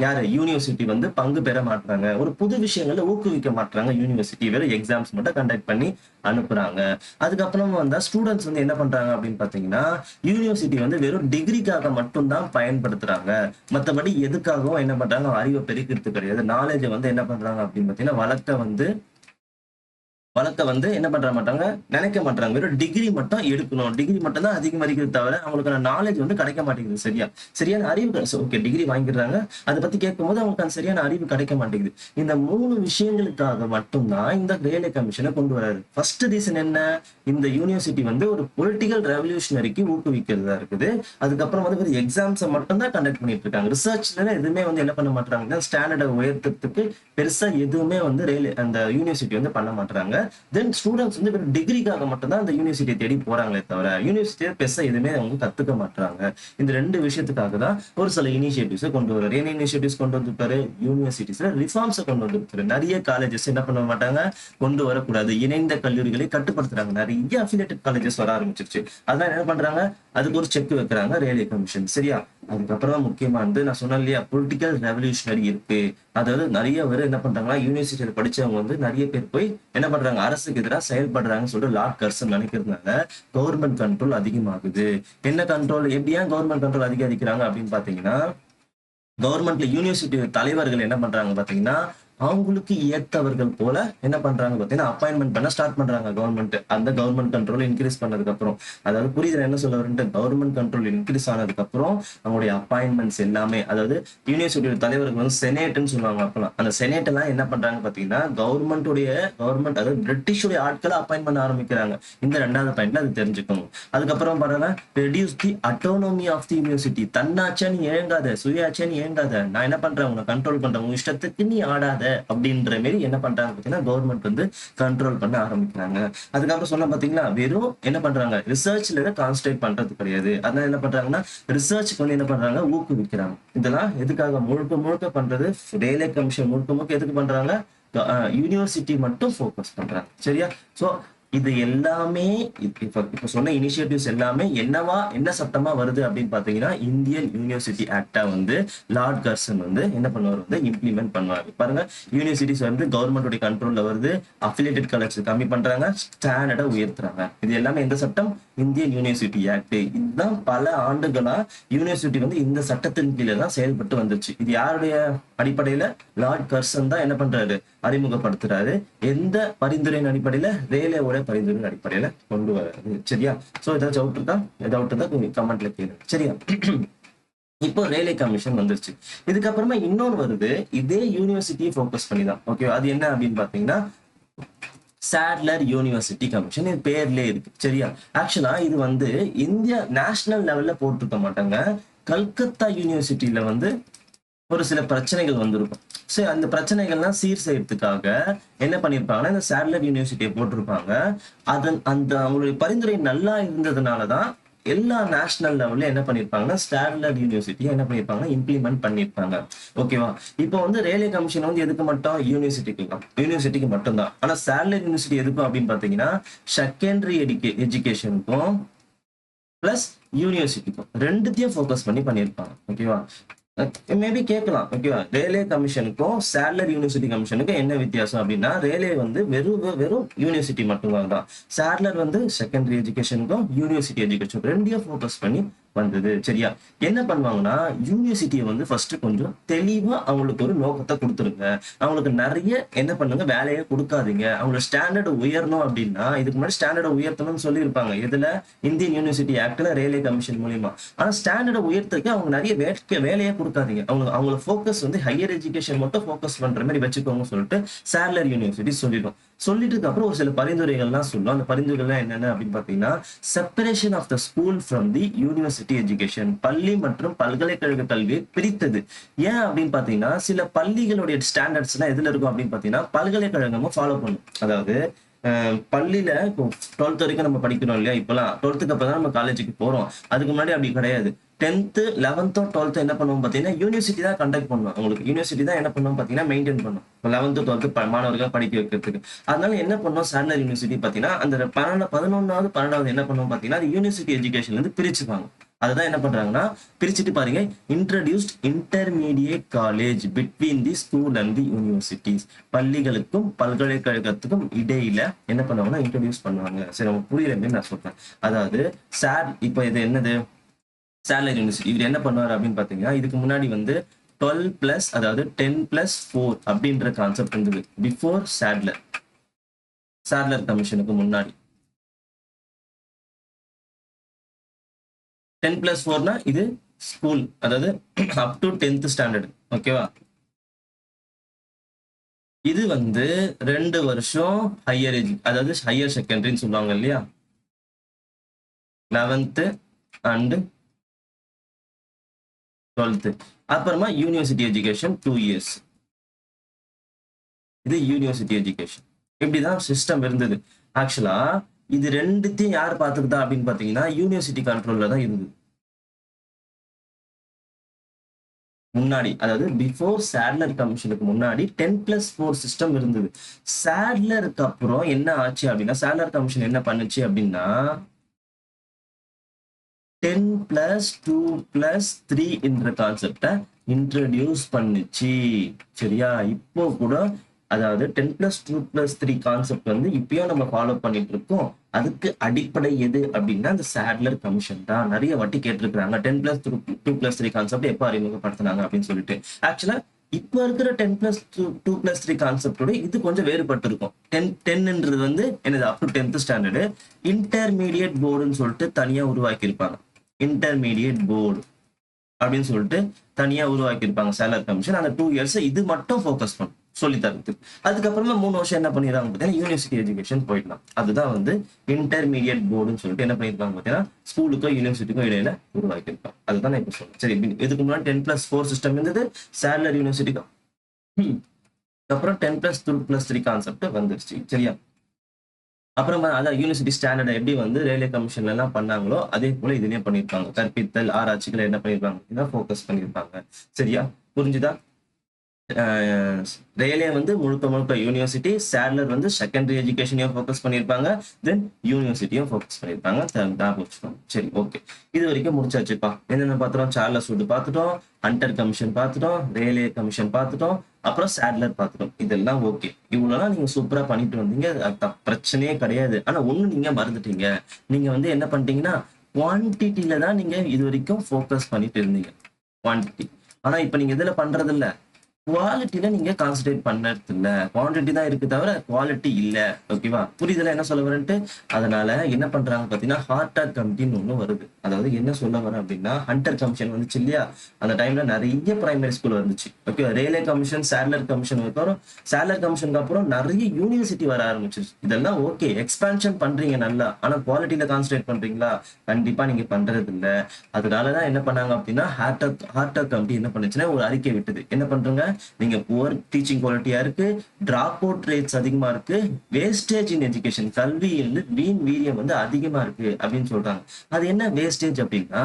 யாரு யூனிவர்சிட்டி வந்து பங்கு பெற மாட்டாங்க. ஒரு புது விஷயங்களை ஊக்குவிக்க மாட்டாங்க. யூனிவர்சிட்டி வெறும் எக்ஸாம்ஸ் மட்டும் கண்டக்ட் பண்ணி அனுப்புறாங்க. அதுக்கப்புறம் வந்தா ஸ்டூடெண்ட்ஸ் வந்து என்ன பண்றாங்க அப்படின்னு பாத்தீங்கன்னா, யூனிவர்சிட்டி வந்து வெறும் டிகிரிக்காக மட்டும்தான் பயன்படுத்துறாங்க. மற்றபடி எதுக்காகவும் என்ன பண்றாங்க, அறிவை பெருக்கிறது கிடையாது. நாலேஜை வந்து என்ன பண்றாங்க அப்படின்னு பாத்தீங்கன்னா, வளர்த்த வந்து என்ன பண்ற மாட்டாங்க, நினைக்க மாட்டாங்க. வெறும் டிகிரி மட்டும் எடுக்கணும், டிகிரி மட்டும் தான் அதிகமாகிறது தவிர அவங்களுக்கான நாலேஜ் வந்து கிடைக்க மாட்டேங்குது. சரியான அறிவு. ஓகே, டிகிரி வாங்கிடுறாங்க, அதை பத்தி கேட்கும்போது அவங்களுக்கு சரியான அறிவு கிடைக்க மாட்டேங்குது. இந்த 3 விஷயங்களுக்காக மட்டும்தான் இந்த ரேலே கமிஷனை கொண்டு வராரு. ஃபர்ஸ்ட் ரீசன் என்ன, இந்த யூனிவர்சிட்டி வந்து ஒரு பொலிட்டிக்கல் ரெவல்யூஷனரிக்கு ஊக்குவிக்கிறதா இருக்குது. அதுக்கப்புறம் வந்து ஒரு எக்ஸாம்ஸை மட்டும் தான் கண்டக்ட் பண்ணிட்டு இருக்காங்க. ரிசர்ச்ல எதுவுமே வந்து என்ன பண்ண மாட்டாங்க, ஸ்டாண்டர்டை உயர்த்துறதுக்கு பெருசா எதுவுமே வந்து அந்த யூனிவர்சிட்டி வந்து பண்ண மாட்டாங்க. தென் ஸ்டூடெண்ட்ஸ் வந்து வெறும் டிகிரிக்காக மட்டும்தான் அந்த யூனிவர்சிட்டியை தேடி போறாங்களே தவிர யூனிவர்சிட்டியை பெருசா எதுவுமே அவங்க கத்துக்க மாட்டாங்க. இந்த 2 விஷயத்துக்காக தான் ஒரு சில இனிஷியேட்டிவ்ஸை கொண்டு வர்றாரு. என்ன இனிஷியேட்டிவ்ஸ் கொண்டு வந்திருக்காரு? யூனிவர்சிட்டிஸ்ல ரிஃபார்ம்ஸை கொண்டு வந்திருக்காரு. நிறைய காலேஜஸ் என்ன பண்ண மாட்டாங்க, கொண்டு வரக்கூடாது, இணைந்த கல்லூரிகளை கட்டுப்படுத்துறாங்க. நிறைய அஃபிலியேட்டட் காலேஜஸ் வர ஆரம்பிச்சிருச்சு. அதனால என்ன பண்றாங்க, அதுக்கு ஒரு செக் வைக்கிறாங்க ரேலே கமிஷன். சரியா? அதுக்கப்புறம் முக்கியமா வந்து நான் சொன்னேன் இல்லையா, பொலிட்டிக்கல் ரெவல்யூஷனரி இருக்கு. அதாவது நிறைய பேர் என்ன பண்றாங்கன்னா, யூனிவர்சிட்டியில படிச்சவங்க வந்து நிறைய பேர் போய் என்ன பண்றாங்க, அரசுக்கு எதிராக செயல்படுறாங்கன்னு சொல்லிட்டு லார்ட் கர்சன் நினைக்கிறதுனால கவர்மெண்ட் கண்ட்ரோல் அதிகமாகுது. என்ன கண்ட்ரோல், எப்படி ஏன் கவர்மெண்ட் கண்ட்ரோல் அதிகரிக்கிறாங்க அப்படின்னு பாத்தீங்கன்னா, கவர்மெண்ட்ல யூனிவர்சிட்டி தலைவர்கள் என்ன பண்றாங்க பாத்தீங்கன்னா, அவங்களுக்கு ஏத்தவர்கள் போல என்ன பண்றாங்க பாத்தீங்கன்னா, அப்பாயின்மெண்ட் பண்ண ஸ்டார்ட் பண்றாங்க கவர்மெண்ட். அந்த கவர்மெண்ட் கண்ட்ரோல் இன்க்ரீஸ் பண்ணதுக்கு அப்புறம், அதாவது புரியுது என்ன சொல்ல வரேன்ட்டு, கவர்மெண்ட் கண்ட்ரோல் இன்க்ரீஸ் ஆனதுக்கு அப்புறம் அவங்களுடைய அப்பாயின்மெண்ட்ஸ் எல்லாமே, அதாவது யூனிவர்சிட்டியோட தலைவருக்கு வந்து செனேட்னு சொல்லுவாங்க. அப்பெல்லாம் அந்த செனேட் எல்லாம் என்ன பண்றாங்க பாத்தீங்கன்னா, கவர்மெண்ட் அதாவது பிரிட்டிஷுடைய ஆட்களை அப்பாயின்ட் பண்ண ஆரம்பிக்கிறாங்க. இந்த 2வது பாயிண்ட்ல அது தெரிஞ்சுக்கணும். அதுக்கப்புறம் பாருங்க, reduce the autonomy of the university. தன்னாச்சா நீ இயங்காத, சுயாச்சா நீ இயங்காத, நான் என்ன பண்றேன் உன்னை கண்ட்ரோல் பண்றேன், உன் இஷ்டத்துக்கு நீ ஆடாத அப்படின்ற மாதிரி என்ன பண்றாங்க பாத்தீங்கன்னா, கவர்மெண்ட் வந்து கண்ட்ரோல் பண்ண ஆரம்பிக்கிறாங்க. அதுக்கப்புறம் சொன்ன பாத்தீங்களா, வெறும் என்ன பண்றாங்க, ரிசர்ச்ல கான்சன்ட்ரேட் பண்றது கிடையாது. அதனால என்ன பண்றாங்கன்னா, ரிசர்ச்க்கு வந்து என்ன பண்றாங்க, ஊக்குவிக்கிறாங்க. இதெல்லாம் எதுக்காக முழுக்க முழுக்க பண்றது, ரேலே கமிஷன் முழுக்க முழுக்க எதுக்கு பண்றாங்க, யூனிவர்சிட்டி மட்டும் ஃபோக்கஸ் பண்றாங்க. சரியா? சோ இது எல்லாமே இப்ப சொன்ன இனிஷியேட்டிவ்ஸ் எல்லாமே என்ன சட்டமா வருது அப்படின்னு பாத்தீங்கன்னா, இந்தியன் யூனிவர்சிட்டி ஆக்டா வந்து லார்ட் கர்சன் வந்து என்ன பண்ணுவார், வந்து இம்ப்ளிமெண்ட் பண்ணுவாரு. பாருங்க, யூனிவர்சிட்டிஸ் வந்து கவர்மெண்டோட கண்ட்ரோல்ல வருது, அஃபிலியேட்டட் காலேஜ் கம்மி பண்றாங்க, ஸ்டாண்டர்டை உயர்த்துறாங்க. இது எல்லாமே எந்த சட்டம், இந்தியன் யூனிவர்சிட்டி ஆக்ட். இதுதான் பல ஆண்டுகளா யூனிவர்சிட்டி வந்து இந்த சட்டத்தின் கீழே தான் செயல்பட்டு வந்துச்சு. இது யாருடைய அடிப்படையில, லார்ட் கர்சன் தான் என்ன பண்றாரு, அறிமுகப்படுத்துறாரு. எந்த பரிந்துரையின் அடிப்படையில, ரேலேவோட பரிந்துரையின் அடிப்படையில கொண்டு வராரு. சரியா? சோ ஏதாவது டவுட் இருக்கா? ஏதாவது இருந்தா கமெண்ட்ல கேளு. சரியா? இப்போ ரயில்வே கமிஷன் வந்துருச்சு. இதுக்கப்புறமா இன்னொன்னு வருது. இதே யூனிவர்சிட்டியை ஃபோக்கஸ் பண்ணி தான். ஓகே. அது என்ன அப்படின்னு பார்த்தீங்கன்னா, சாட்லர் யூனிவர்சிட்டி கமிஷன். இது பேர்லயே இருக்கு. சரியா? ஆக்சுவலா இது வந்து இந்தியா நேஷனல் லெவல்ல போட்டிருக்க மாட்டாங்க. கல்கத்தா யூனிவர்சிட்டியில வந்து ஒரு சில பிரச்சனைகள் வந்திருக்கும். சரி, அந்த பிரச்சனைகள்லாம் சீர் செய்யறதுக்காக என்ன பண்ணியிருப்பாங்கன்னா, இந்த சாட்லர் யூனிவர்சிட்டியை போட்டிருப்பாங்க. அந்த அவங்களுடைய பரிந்துரை நல்லா இருந்ததுனால தான் எல்லா நேஷனல் லெவல்ல என்ன பண்ணியிருப்பாங்கன்னா, ஸ்டாட்லர் யூனிவர்சிட்டியை என்ன பண்ணியிருப்பாங்கன்னா, இம்ப்ளிமெண்ட் பண்ணியிருப்பாங்க. ஓகேவா? இப்போ வந்து ரயில்வே கமிஷன் வந்து எதுக்கு மட்டும் யூனிவர்சிட்டிக்கு மட்டும்தான். ஆனா ஸ்டாட்லர் யூனிவர்சிட்டி எதுக்கும் அப்படின்னு பார்த்தீங்கன்னா, செகண்டரி எஜுகேஷனுக்கும் பிளஸ் யூனிவர்சிட்டிக்கும் ரெண்டுத்தையும் ஃபோக்கஸ் பண்ணி பண்ணியிருப்பாங்க. ஓகேவா? மேபி கேட்கலாம். ஓகேவா? ரயில்வே கமிஷனுக்கும் சாட்லர் யூனிவர்சிட்டி கமிஷனுக்கும் என்ன வித்தியாசம் அப்படின்னா, ரயில்வே வந்து வெறும் யூனிவர்சிட்டி மட்டும்தான் தான். சாட்லர் வந்து செகண்டரி எஜுகேஷனுக்கும் யூனிவர்சிட்டி எஜுகேஷன் ரெண்டையும் ஃபோக்கஸ் பண்ணி வந்தது. சரியா? என்ன பண்ணுவாங்கன்னா, யூனிவர்சிட்டியை வந்து ஃபர்ஸ்ட் கொஞ்சம் தெளிவா அவங்களுக்கு ஒரு நோக்கத்தை கொடுத்துருங்க. அவங்களுக்கு நிறைய என்ன பண்ணுங்க, வேலையை கொடுக்காதீங்க. அவங்களோட ஸ்டாண்டர்ட் உயரணும் அப்படின்னா, இதுக்கு முன்னாடி ஸ்டாண்டர்டை உயர்த்தணும்னு சொல்லியிருப்பாங்க. எதுல? இந்தியன் யூனிவர்சிட்டி ஆக்ட்ல ரயில்வே கமிஷன் மூலியமா. ஆனா ஸ்டாண்டர்டை உயர்த்துக்கு அவங்க நிறைய வேலையே கொடுக்காதீங்க. அவங்களோட ஃபோக்கஸ் வந்து ஹையர் எஜுகேஷன் மட்டும் ஃபோக்கஸ் பண்ற மாதிரி வச்சுக்கோங்க சொல்லிட்டு சாட்லர் யூனிவர்சிட்டி சொல்லிடும். சொல்லிட்டு அப்புறம் ஒரு சில பரிந்துரைகள்லாம் சொல்லும். அந்த பரிந்துரைகள்லாம் என்னென்ன அப்படின்னு பார்த்தீங்கன்னா, separation of the school from the university education. பள்ளி மற்றும் பல்கலைக்கழக கல்வியை பிரித்தது. ஏன் அப்படின்னு பார்த்தீங்கன்னா, சில பள்ளிகளுடைய ஸ்டாண்டர்ட்ஸ் எல்லாம் எதுல இருக்கும் அப்படின்னு பார்த்தீங்கன்னா, பல்கலைக்கழகமும் ஃபாலோ பண்ணும். அதாவது பள்ளியில இப்போ 12th வரைக்கும் நம்ம படிக்கிறோம் இல்லையா? இப்பெல்லாம் 12th அப்புறம் தான் நம்ம காலேஜுக்கு போறோம். அதுக்கு முன்னாடி அப்படி கிடையாது. 10th 11th 12th என்ன பண்ணுவோம் பார்த்தீங்கன்னா, யூனிவர்சிட்டி தான் கண்டக்ட் பண்ணும். உங்களுக்கு யூனிவர்சிட்டி தான் என்ன பண்ணும் பார்த்தீங்கன்னா, மெயின்டைன் பண்ணும். 11th 12th மாணவர்கள் படிக்க வைக்கிறதுக்கு. அதனால என்ன பண்ணும் சாட்லர் யூனிவர்சிட்டி பார்த்தீங்கன்னா, அந்த 11வது 12வது என்ன பண்ணுவோம் பார்த்தீங்கன்னா, அது யூனிவர்சிட்டி எஜுகேஷன்ல இருந்து பிரிச்சுப்பாங்க. அதுதான் என்ன பண்றாங்கன்னா, பிரிச்சுட்டு பாருங்க, introduced intermediate college between the school and the universities. பள்ளிகளுக்கும் பல்கலைக்கழகத்துக்கும் இடையில என்ன பண்ணுவாங்கன்னா, இன்ட்ரடியூஸ் பண்ணுவாங்க. சரி, உங்களுக்கு புரியுற மாதிரி நான் சொல்றேன். அதாவது இப்போ இது என்னது, சாட்லர் யூனிவர்சிட்டி இவர் என்ன பண்ணுவார் அப்படின்னு பாத்தீங்கன்னா, இதுக்கு முன்னாடி வந்து 12 பிளஸ், அதாவது 10+4 அப்படின்ற கான்செப்ட் இருந்தது பிஃபோர் சாட்லர் கமிஷனுக்கு முன்னாடி. 10+4னா இது ஸ்கூல், அதாவது அப் டு 10th ஸ்டாண்டர்ட். ஓகேவா? இது வந்து 2 வருஷம் அதாவது ஹையர் செகண்டரின்னு சொல்லுவாங்க இல்லையா? 11th and 12th. அப்புறமா யூனிவர்சிட்டி எஜுகேஷன் 2 இயர்ஸ். இது யூனிவர்சிட்டி எஜுகேஷன். இப்படிதான் சிஸ்டம் இருந்தது. ஆக்சுவலா இது ரெண்டுத்தையும் யார் பார்த்துக்கிட்டா அப்படின்னு பாத்தீங்கன்னா, யூனிவர்சிட்டி கண்ட்ரோல்ல தான் இருந்தது முன்னாடி. அதாவது பிஃபோர் சாட்லர் கமிஷனுக்கு முன்னாடி 10+4 சிஸ்டம் இருந்தது. சாட்லருக்கு அப்புறம் என்ன ஆச்சு அப்படின்னா, சாட்லர் கமிஷன் என்ன பண்ணுச்சு அப்படின்னா, 10+2+3 என்ற கான்செப்டை இன்ட்ரடியூஸ் பண்ணுச்சு. சரியா? இப்போ கூட அதாவது 10+2+3 கான்செப்ட் வந்து இப்பயும் நம்ம ஃபாலோ பண்ணிட்டு இருக்கோம். அதுக்கு அடிப்படை எது அப்படின்னா, அந்த சாட்லர் கமிஷன் தான். நிறைய வாட்டி கேட்டிருக்கிறாங்க, 10+2+3 கான்செப்ட் எப்போ அறிமுகப்படுத்தினாங்க அப்படின்னு சொல்லிட்டு. ஆக்சுவலா இப்போ இருக்கிற 10+2+3 கான்செப்டோட இது கொஞ்சம் வேறுபட்டு இருக்கும். 10ன்றது வந்து என்னது, up to 10th standard. Intermediate போர்டுன்னு சொல்லிட்டு தனியா உருவாக்கி இருப்பாங்க. இன்டர்மீடியட் போர்டு அப்படின்னு சொல்லிட்டு தனியா உருவாக்கி இருப்பாங்க சாட்லர் கமிஷன். அந்த 2 இயர்ஸ் இது மட்டும் ஃபோக்கஸ் பண்ணும் சொல்லி தரது. அதுக்கப்புறமா 3 வருஷம் என்ன பண்ணிடுறாங்க பார்த்தீங்கன்னா, யூனிவர்சிட்டி எஜுகேஷன் போயிடலாம். அதுதான் வந்து இன்டர்மீடியட் போர்டுன்னு சொல்லிட்டு என்ன பண்ணிருப்பாங்க பார்த்தீங்கன்னா, ஸ்கூலுக்கும் யூனிவர்சிட்டிக்கும் இடையில உருவாக்கி இருப்பாங்க. அதுதான் நான் இப்ப சொல்றேன். சரி, இதுக்கு முன்னாடி 10+4 சிஸ்டம் இருந்தது சாட்லர் யூனிவர்சிட்டிக்கும். அப்புறம் 10+2+3 கான்செப்ட் வந்துருச்சு. சரியா? அப்புறமா அதான் யூனிவர்சிட்டி ஸ்டாண்டர்டை எப்படி வந்து ரயில்வே கமிஷன்ல எல்லாம் பண்ணாங்களோ அதே போல இதுலயும் பண்ணிருப்பாங்க. கற்பித்தல் ஆராய்ச்சிகளை என்ன பண்ணிருப்பாங்க, இதான் ஃபோக்கஸ் பண்ணிருப்பாங்க. சரியா? புரிஞ்சுதா? ரயில்வே வந்து முழுக்க யூனிவர்சிட்டி, சாட்லர் வந்து செகண்டரி எஜுகேஷனையும் ஃபோக்கஸ் பண்ணியிருப்பாங்க, தென் யூனிவர்சிட்டியும் ஃபோக்கஸ் பண்ணியிருப்பாங்க. சரி, ஓகே. இது வரைக்கும் முடிச்சாச்சுப்பா. என்னென்ன பார்த்துட்டோம்? சார்லஸ் வுட் பார்த்துட்டோம், ஹண்டர் கமிஷன் பார்த்துட்டோம், ரயில்வே கமிஷன் பார்த்துட்டோம், அப்புறம் சாட்லர் பார்த்துட்டோம். இதெல்லாம் ஓகே. இவ்வளவுலாம் நீங்க சூப்பரா பண்ணிட்டு வந்தீங்க. பிரச்சனையே கிடையாது. ஆனா ஒண்ணு நீங்க மறந்துட்டீங்க. நீங்க வந்து என்ன பண்ணிட்டீங்கன்னா, குவான்டிட்டியில தான் நீங்க இது வரைக்கும் ஃபோக்கஸ் பண்ணிட்டு இருந்தீங்க. குவான்டிட்டி. ஆனா இப்ப நீங்க இதுல பண்றது இல்ல, குவாலிட்டில நீங்க கான்சென்ட்ரேட் பண்ணறது இல்ல. குவான்டிட்டி தான் இருக்கு தவிர குவாலிட்டி இல்ல. ஓகேவா? புரியுதுல என்ன சொல்ல வரேன்ட்டு? அதனால என்ன பண்றாங்க பார்த்தீங்கன்னா, ஹார்டர் கமிட்டின்னு ஒண்ணு வருது. அதாவது என்ன சொல்ல வரேன் அப்படின்னா, ஹண்டர் கமிஷன் வந்துச்சு இல்லையா? அந்த டைம்ல நெறைய பிரைமரி ஸ்கூல் வந்துச்சு. Okay. Raleigh commission, Sadler commission அப்புறம் சாட்லர் கமிஷனுக்கு அப்புறம் நெறைய யூனிவர்சிட்டி வர ஆரம்பிச்சுருச்சு. இதெல்லாம் ஓகே. எக்ஸ்பான்ஷன் பண்றீங்க நல்லா. ஆனா குவாலிட்டில கான்சென்ட்ரேட் பண்றீங்களா? கண்டிப்பா நீங்க பண்றது இல்ல. அதனால தான் என்ன பண்ணாங்க அப்படின்னா, ஹார்டர் கமிட்டி என்ன பண்ணுச்சுன்னா, ஒரு அறிக்கை விட்டது. என்ன பண்றீங்க? நீங்க புவர் டீச்சிங் குவாலிட்டியா இருக்கு, டிராப் அவுட் ரேட்ஸ் அதிகமா இருக்கு, வேஸ்டேஜ் இன் எஜுகேஷன் கல்வியில் வீண் வீரியம் வந்து அதிகமா இருக்கு அப்படின்னு சொல்றாங்க. அது என்ன வேஸ்டேஜ் அப்படின்னா,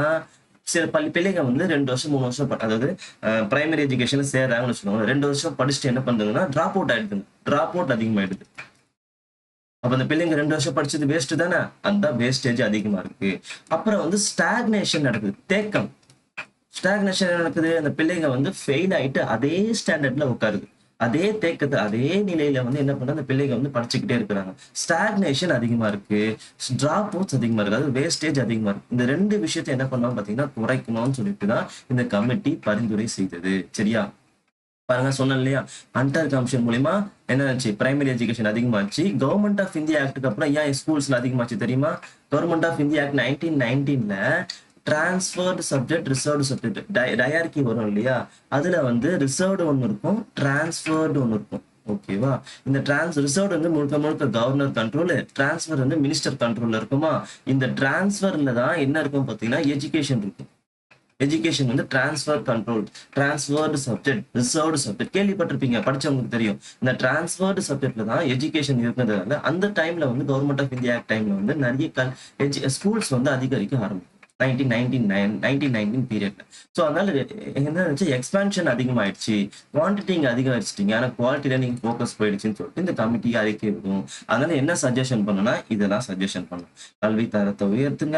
சில பிள்ளைங்க வந்து 2 வருஷம் 3 வருஷம் அதாவது பிரைமரி எஜுகேஷன்ல சேர்றாங்கன்னு வச்சுக்கோங்க. 2 வருஷம் படிச்சுட்டு என்ன பண்றாங்கன்னா டிராப் அவுட் ஆயிடுதுங்க. டிராப் அவுட் அதிகமாயிடுது. அப்ப அந்த பிள்ளைங்க 2 வருஷம் படிச்சது வேஸ்ட் தானே. அந்த வேஸ்டேஜ் அதிகமா இருக்கு. அப்புறம் வந்து ஸ்டாக்னேஷன் நடக்குது. தேக்கம். ஸ்டாக்னேஷன் என்ன நடக்குது? அந்த பிள்ளைங்க வந்து ஃபெயில் ஆயிட்டு அதே ஸ்டாண்டர்ட்ல உட்காருது. அதே தேக்கத்த அதே நிலையில வந்து என்ன பண்ண அந்த பிள்ளைங்க வந்து படிச்சுக்கிட்டே இருக்கிறாங்க. ஸ்டாக்னேஷன் அதிகமா இருக்கு. டிராப் அவுட்ஸ் அதிகமா இருக்கு. அதாவது வேஸ்டேஜ் அதிகமா இருக்கு. இந்த 2 விஷயத்த என்ன பண்ணலாம் பார்த்தீங்கன்னா, குறைக்கணும்னு சொல்லிட்டு தான் இந்த கமிட்டி பரிந்துரை செய்தது. சரியா? பாருங்க சொன்னேன் இல்லையா? ஹண்டர் கமிஷன் மூலியமா என்ன ஆச்சு? பிரைமரி எஜுகேஷன் அதிகமாச்சு. கவர்மெண்ட் ஆஃப் இந்தியா ஆக்ட்க்கு அப்புறம் ஏன் ஸ்கூல்ஸ்ல அதிகமாச்சு தெரியுமா? கவர்மெண்ட் ஆஃப் இந்தியா ஆக்ட் 1919ல transferred subject, reserved subject dyarchy வரும் இல்லையா? அதுல வந்து ரிசர்வ்டு ஒண்ணு இருக்கும், டிரான்ஸ்ஃபர்டு ஒண்ணு இருக்கும். ஓகேவா? இந்த ரிசர்வ்டு வந்து முழுக்க முழுக்க கவர்னர் கண்ட்ரோல், டிரான்ஸ்ஃபர் வந்து மினிஸ்டர் கண்ட்ரோல்ல இருக்குமா? இந்த டிரான்ஸ்ஃபர்ல தான் என்ன இருக்கும் பார்த்தீங்கன்னா, எஜுகேஷன் இருக்கும். எஜுகேஷன் வந்து transfer control, transferred subject, reserved subject கேள்விப்பட்டிருப்பீங்க, படிச்சவங்களுக்கு தெரியும். இந்த டிரான்ஸ்ஃபர்டு சப்ஜெக்ட்ல தான் எஜுகேஷன் இருக்கிறதுனால அந்த டைம்ல வந்து கவர்மெண்ட் ஆஃப் இந்தியா ஆக்ட் டைம்ல வந்து நிறைய ஸ்கூல்ஸ் வந்து அதிகரிக்க ஆரம்பிக்கும். 1919 பீரியட்ல. ஸோ அதனால என்ன இருந்துச்சு? எக்ஸ்பான்ஷன் அதிகமாயிடுச்சு. குவான்டிட்டி இங்க அதிகரிச்சிட்டீங்க. ஆனா குவாலிட்டியில நீங்க ஃபோக்கஸ் போயிடுச்சுன்னு சொல்லிட்டு இந்த கமிட்டி அறிக்கை விடும். அதனால என்ன சஜஷன் பண்ணுனா, இதெல்லாம் சஜஷன் பண்ணும். கல்வி தரத்தை உயர்த்துங்க.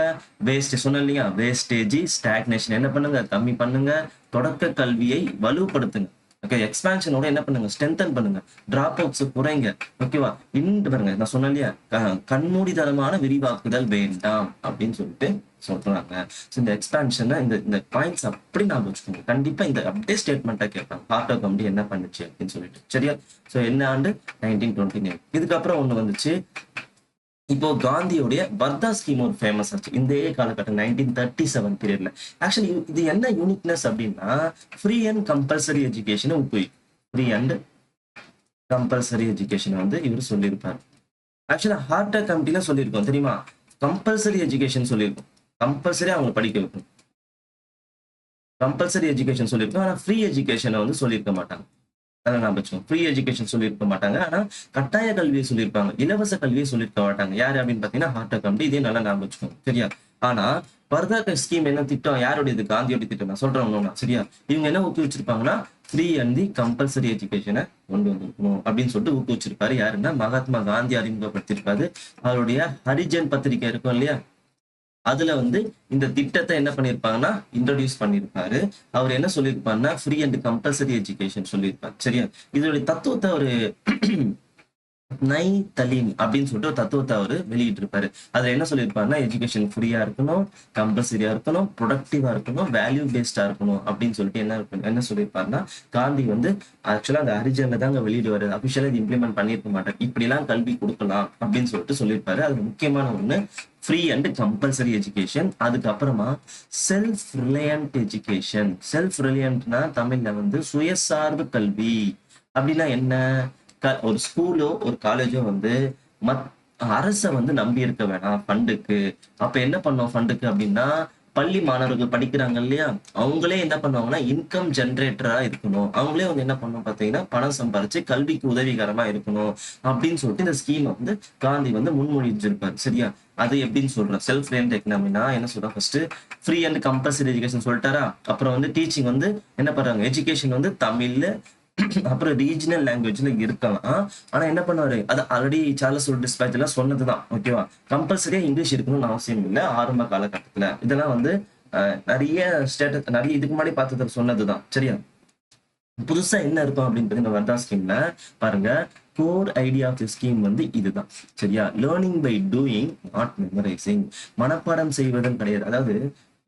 சொன்னேன் இல்லையா? வேஸ்டேஜ், ஸ்டாக்னேஷன் என்ன பண்ணுங்க? கம்மி பண்ணுங்க. தொடக்க கல்வியை வலுப்படுத்துங்க. ஓகே. எக்ஸ்பான்ஷனோட என்ன பண்ணுங்க? ஸ்ட்ரென்தன் பண்ணுங்க. டிராப் அவுட்ஸ் குறைங்க. ஓகேவா? பாருங்க நான் சொன்னேன் இல்லையா? கண்மூடித்தனமான விரிவாக்குதல் வேண்டாம் அப்படின்னு சொல்லிட்டு சொல்றாங்க. இந்த எக்ஸ்பான்ஷன் இந்த பாயிண்ட்ஸ் அப்படி நான் வச்சுக்கோங்க. கண்டிப்பா இந்த அப்படியே ஸ்டேட்மெண்ட்டா கேட்பாங்க. ஹார்டர் கமிட்டி என்ன பண்ணுச்சு அப்படின்னு சொல்லிட்டு. சரியா? சோ என்ன ஆண்டு? 1929. இதுக்கப்புறம் ஒண்ணு வந்துச்சு. இப்போ காந்தியோடைய வர்தா ஸ்கீம் ஒரு ஃபேமஸ் ஆச்சு இந்த காலகட்டம் 1937 பீரியட்ல. ஆக்சுவலி இது என்ன யூனிக்னஸ் அப்படின்னா, ஃப்ரீ அண்ட் கம்பல்சரி எஜுகேஷன் ஊக்குவிக்கும். ஃப்ரீ அண்ட் கம்பல்சரி எஜுகேஷன் வந்து இவர் சொல்லியிருப்பார். ஆக்சுவலா ஹார்டர் கமிட்டில சொல்லியிருக்கோம் தெரியுமா? கம்பல்சரி எஜுகேஷன் சொல்லியிருக்கோம். கம்பல்சரி அவங்க படிக்க வைக்கணும். கம்பல்சரி எஜுகேஷன் சொல்லியிருக்கோம். ஆனா ஃப்ரீ எஜுகேஷனை வந்து சொல்லியிருக்க மாட்டாங்க. அதான் ஞாபகம் வச்சுக்கோங்க. ஃப்ரீ எஜுகேஷன் சொல்லியிருக்க மாட்டாங்க. ஆனா கட்டாய கல்வியை சொல்லியிருப்பாங்க. இலவச கல்வியை சொல்லியிருக்க மாட்டாங்க. யாரு அப்படின்னு பாத்தீங்கன்னா ஹார்டர் கமிட்டி. இதே நல்லா ஞாபகம் வச்சுக்கோங்க. சரியா? ஆனா வர்தா ஸ்கீம் என்ன திட்டம்? யாருடையது? காந்தியோட திட்டம். நான் சொல்றேன் ஒண்ணு சரியா? இவங்க என்ன ஊக்குவிச்சிருப்பாங்கன்னா, ஃப்ரீ அண்ட் தி கம்பல்சரி எஜுகேஷனை கொண்டு வந்திருக்கணும் அப்படின்னு சொல்லிட்டு ஊக்குவிச்சிருப்பாரு. யாருன்னா மகாத்மா காந்தி அறிமுகப்படுத்திருப்பாரு. அவருடைய ஹரிஜன் பத்திரிகை இருக்கும் இல்லையா? அதுல வந்து இந்த திட்டத்தை என்ன பண்ணிருப்பாங்கன்னா இன்ட்ரோடியூஸ் பண்ணிருப்பாரு. அவர் என்ன சொல்லியிருப்பாருன்னா, ஃப்ரீ அண்ட் கம்பல்சரி எஜுகேஷன் சொல்லியிருப்பாரு. சரியா? இதோடைய தத்துவத்தை ஒரு நை தலீம் அப்படின்னு சொல்லிட்டு ஒரு தத்துவத்தை அவரு வெளியிட்டு இருப்பாரு. அதுல என்ன சொல்லியிருப்பாருன்னா, எஜுகேஷன் ஃப்ரீயா இருக்கணும், கம்பல்சரியா இருக்கணும், ப்ரொடக்டிவா இருக்கணும், வேல்யூ பேஸ்டா இருக்கணும் அப்படின்னு சொல்லிட்டு என்ன சொல்லியிருப்பாருன்னா, காந்தி வந்து ஆக்சுவலா அந்த ஹரிஜன்ல தாங்க வெளியிடுவாரு. அபிஷியலா இது இம்ப்ளிமெண்ட் பண்ணிருக்க மாட்டார். இப்படி எல்லாம் கல்வி கொடுக்கலாம் அப்படின்னு சொல்லிட்டு சொல்லியிருப்பாரு. அது முக்கியமான ஒண்ணு ஃப்ரீ அண்ட் கம்பல்சரி எஜுகேஷன். அதுக்கப்புறமா செல்ஃப் ரிலையன்ட் எஜுகேஷன். செல்ஃப் ரிலையன்ட்னா தமிழ்ல வந்து சுயசார்பு கல்வி. அப்படின்னா என்ன? ஒரு ஸ்கூலோ ஒரு காலேஜோ வந்து மத் அரச வந்து நம்பி இருக்க வேணாம் ஃபண்டுக்கு. அப்ப என்ன பண்ணோம் ஃபண்டுக்கு அப்படின்னா, பள்ளி மாணவர்கள் படிக்கிறாங்க இல்லையா? அவங்களே என்ன பண்ணுவாங்கன்னா இன்கம் ஜெனரேட்டரா இருக்கணும். அவங்களே வந்து என்ன பண்ணணும் பாத்தீங்கன்னா, பணம் சம்பாரிச்சு கல்விக்கு உதவிகரமா இருக்கணும் அப்படின்னு சொல்லிட்டு இந்த ஸ்கீம் வந்து காந்தி வந்து முன்மொழிஞ்சிருப்பாரு. சரியா? அது எப்படின்னு சொல்றேன். செல்ஃப் ரிலையன்ட் எக்கனாமினா என்ன சொல்றேன்? First free and compulsory education சொல்லிட்டாரா? அப்புறம் வந்து டீச்சிங் வந்து என்ன பண்றாங்க? எஜுகேஷன் வந்து தமிழ்ல அப்புறம் ரீஜனல் லாங்குவேஜ்ல இருக்கலாம். ஆனா என்ன பண்ணுவாரு? அது ஆல்ரெடி சார்லஸ் டிஸ்பேட்ச் எல்லாம் சொன்னதுதான். ஓகேவா? கம்பல்சரியா இங்கிலீஷ் இருக்கணும்னு அவசியம் இல்லை ஆரம்ப காலகட்டத்துல. இதெல்லாம் வந்து நிறைய நிறைய இதுக்கு முன்னாடி பார்த்தது சொன்னதுதான். சரியா? புதுசா என்ன இருக்கும் அப்படின்னு வர்தா ஸ்கீம்ல பாருங்க. Core idea of the scheme வந்து இதுதான். சரியா? Learning by doing, not memorising. மனப்பாடம் செய்வதும் கிடையாது. அதாவது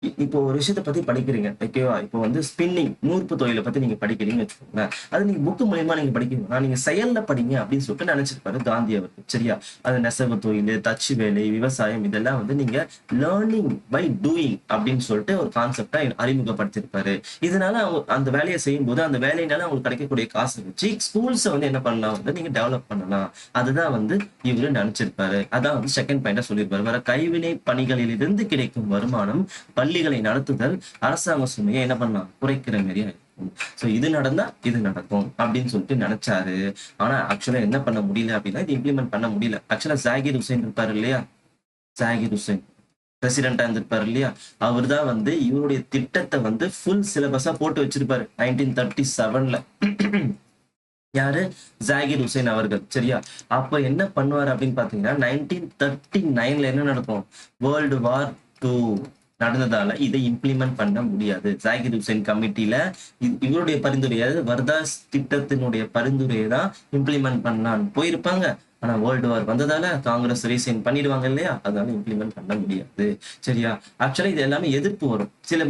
இப்போ ஒரு விஷயத்த பத்தி படிக்கிறீங்க ஓகேவா? இப்போ வந்து ஸ்பின்னிங் நூற்பு தொழிலை பத்தி நீங்க படிக்கிறீங்கன்னு வச்சுக்கோங்களேன். அது நீங்க புக் மூலியமா நீங்க படிக்கிறீங்க, நீங்க செயல்ல படிங்க அப்படின்னு சொல்லிட்டு நினைச்சிருப்பாரு காந்தி அவர்கள். சரியா? அது நெசவு தொழில், தச்சு வேலை, விவசாயம் இதெல்லாம் வந்து நீங்க லேர்னிங் பை டூயிங் அப்படின்னு சொல்லிட்டு ஒரு கான்செப்டா அறிமுகப்படுத்திருப்பாரு. இதனால அவங்க அந்த வேலையை செய்யும் போது அந்த வேலையினால அவங்களுக்கு கிடைக்கக்கூடிய காசு வச்சு ஸ்கூல்ஸை வந்து என்ன பண்ணலாம் வந்து நீங்க டெவலப் பண்ணலாம். அதுதான் வந்து இவரு நினைச்சிருப்பாரு. அதான் வந்து செகண்ட் பாயிண்டா சொல்லியிருப்பாரு. வேற கைவினை பணிகளிலிருந்து கிடைக்கும் வருமானம் பள்ளிகளை நடத்துதல் அரசாங்க சுமையை என்ன பண்ணலாம் குறைக்கிற மாதிரி ஆயிருக்கும். சோ இது நடந்தா இது நடக்கும் அப்படின்னு சொல்லிட்டு நினைச்சாரு. ஆனா ஆக்சுவலா என்ன பண்ண முடியல அப்படின்னா இது இம்ப்ளிமெண்ட் பண்ண முடியல. ஆக்சுவலா ஜாகிர் ஹுசைன் இருப்பாரு இல்லையா? ஜாகிர் ஹுசைன் பிரசிடென்டா இருந்திருப்பாரு இல்லையா? அவர் தான் வந்து இவருடைய திட்டத்தை வந்து ஃபுல் சிலபஸா போட்டு வச்சிருப்பாரு 1937ல. யாரு? ஜாகிர் ஹுசைன் அவர்கள். சரியா? அப்ப என்ன பண்ணுவாரு அப்படின்னு பாத்தீங்கன்னா 1939ல என்ன நடக்கும்? வேர்ல்டு வார் 2 நடந்ததால இதை இம்ப்ளிமெண்ட் பண்ண முடியாது. ஜாகிர் ஹுசைன் கமிட்டில இவருடைய பரிந்துரை, அதாவது வர்தாஸ் திட்டத்தினுடைய பரிந்துரையை தான் இம்ப்ளிமெண்ட் பண்ணலான்னு போயிருப்பாங்க. ஆனா வேர்ல்டு வார் வந்ததால காங்கிரஸ் ரீசைன் பண்ணிடுவாங்க இல்லையா? அதனால இம்ப்ளிமெண்ட் பண்ண முடியாது. சரியா? ஆக்சுவலா இது எல்லாமே எதிர்ப்பு வரும். சில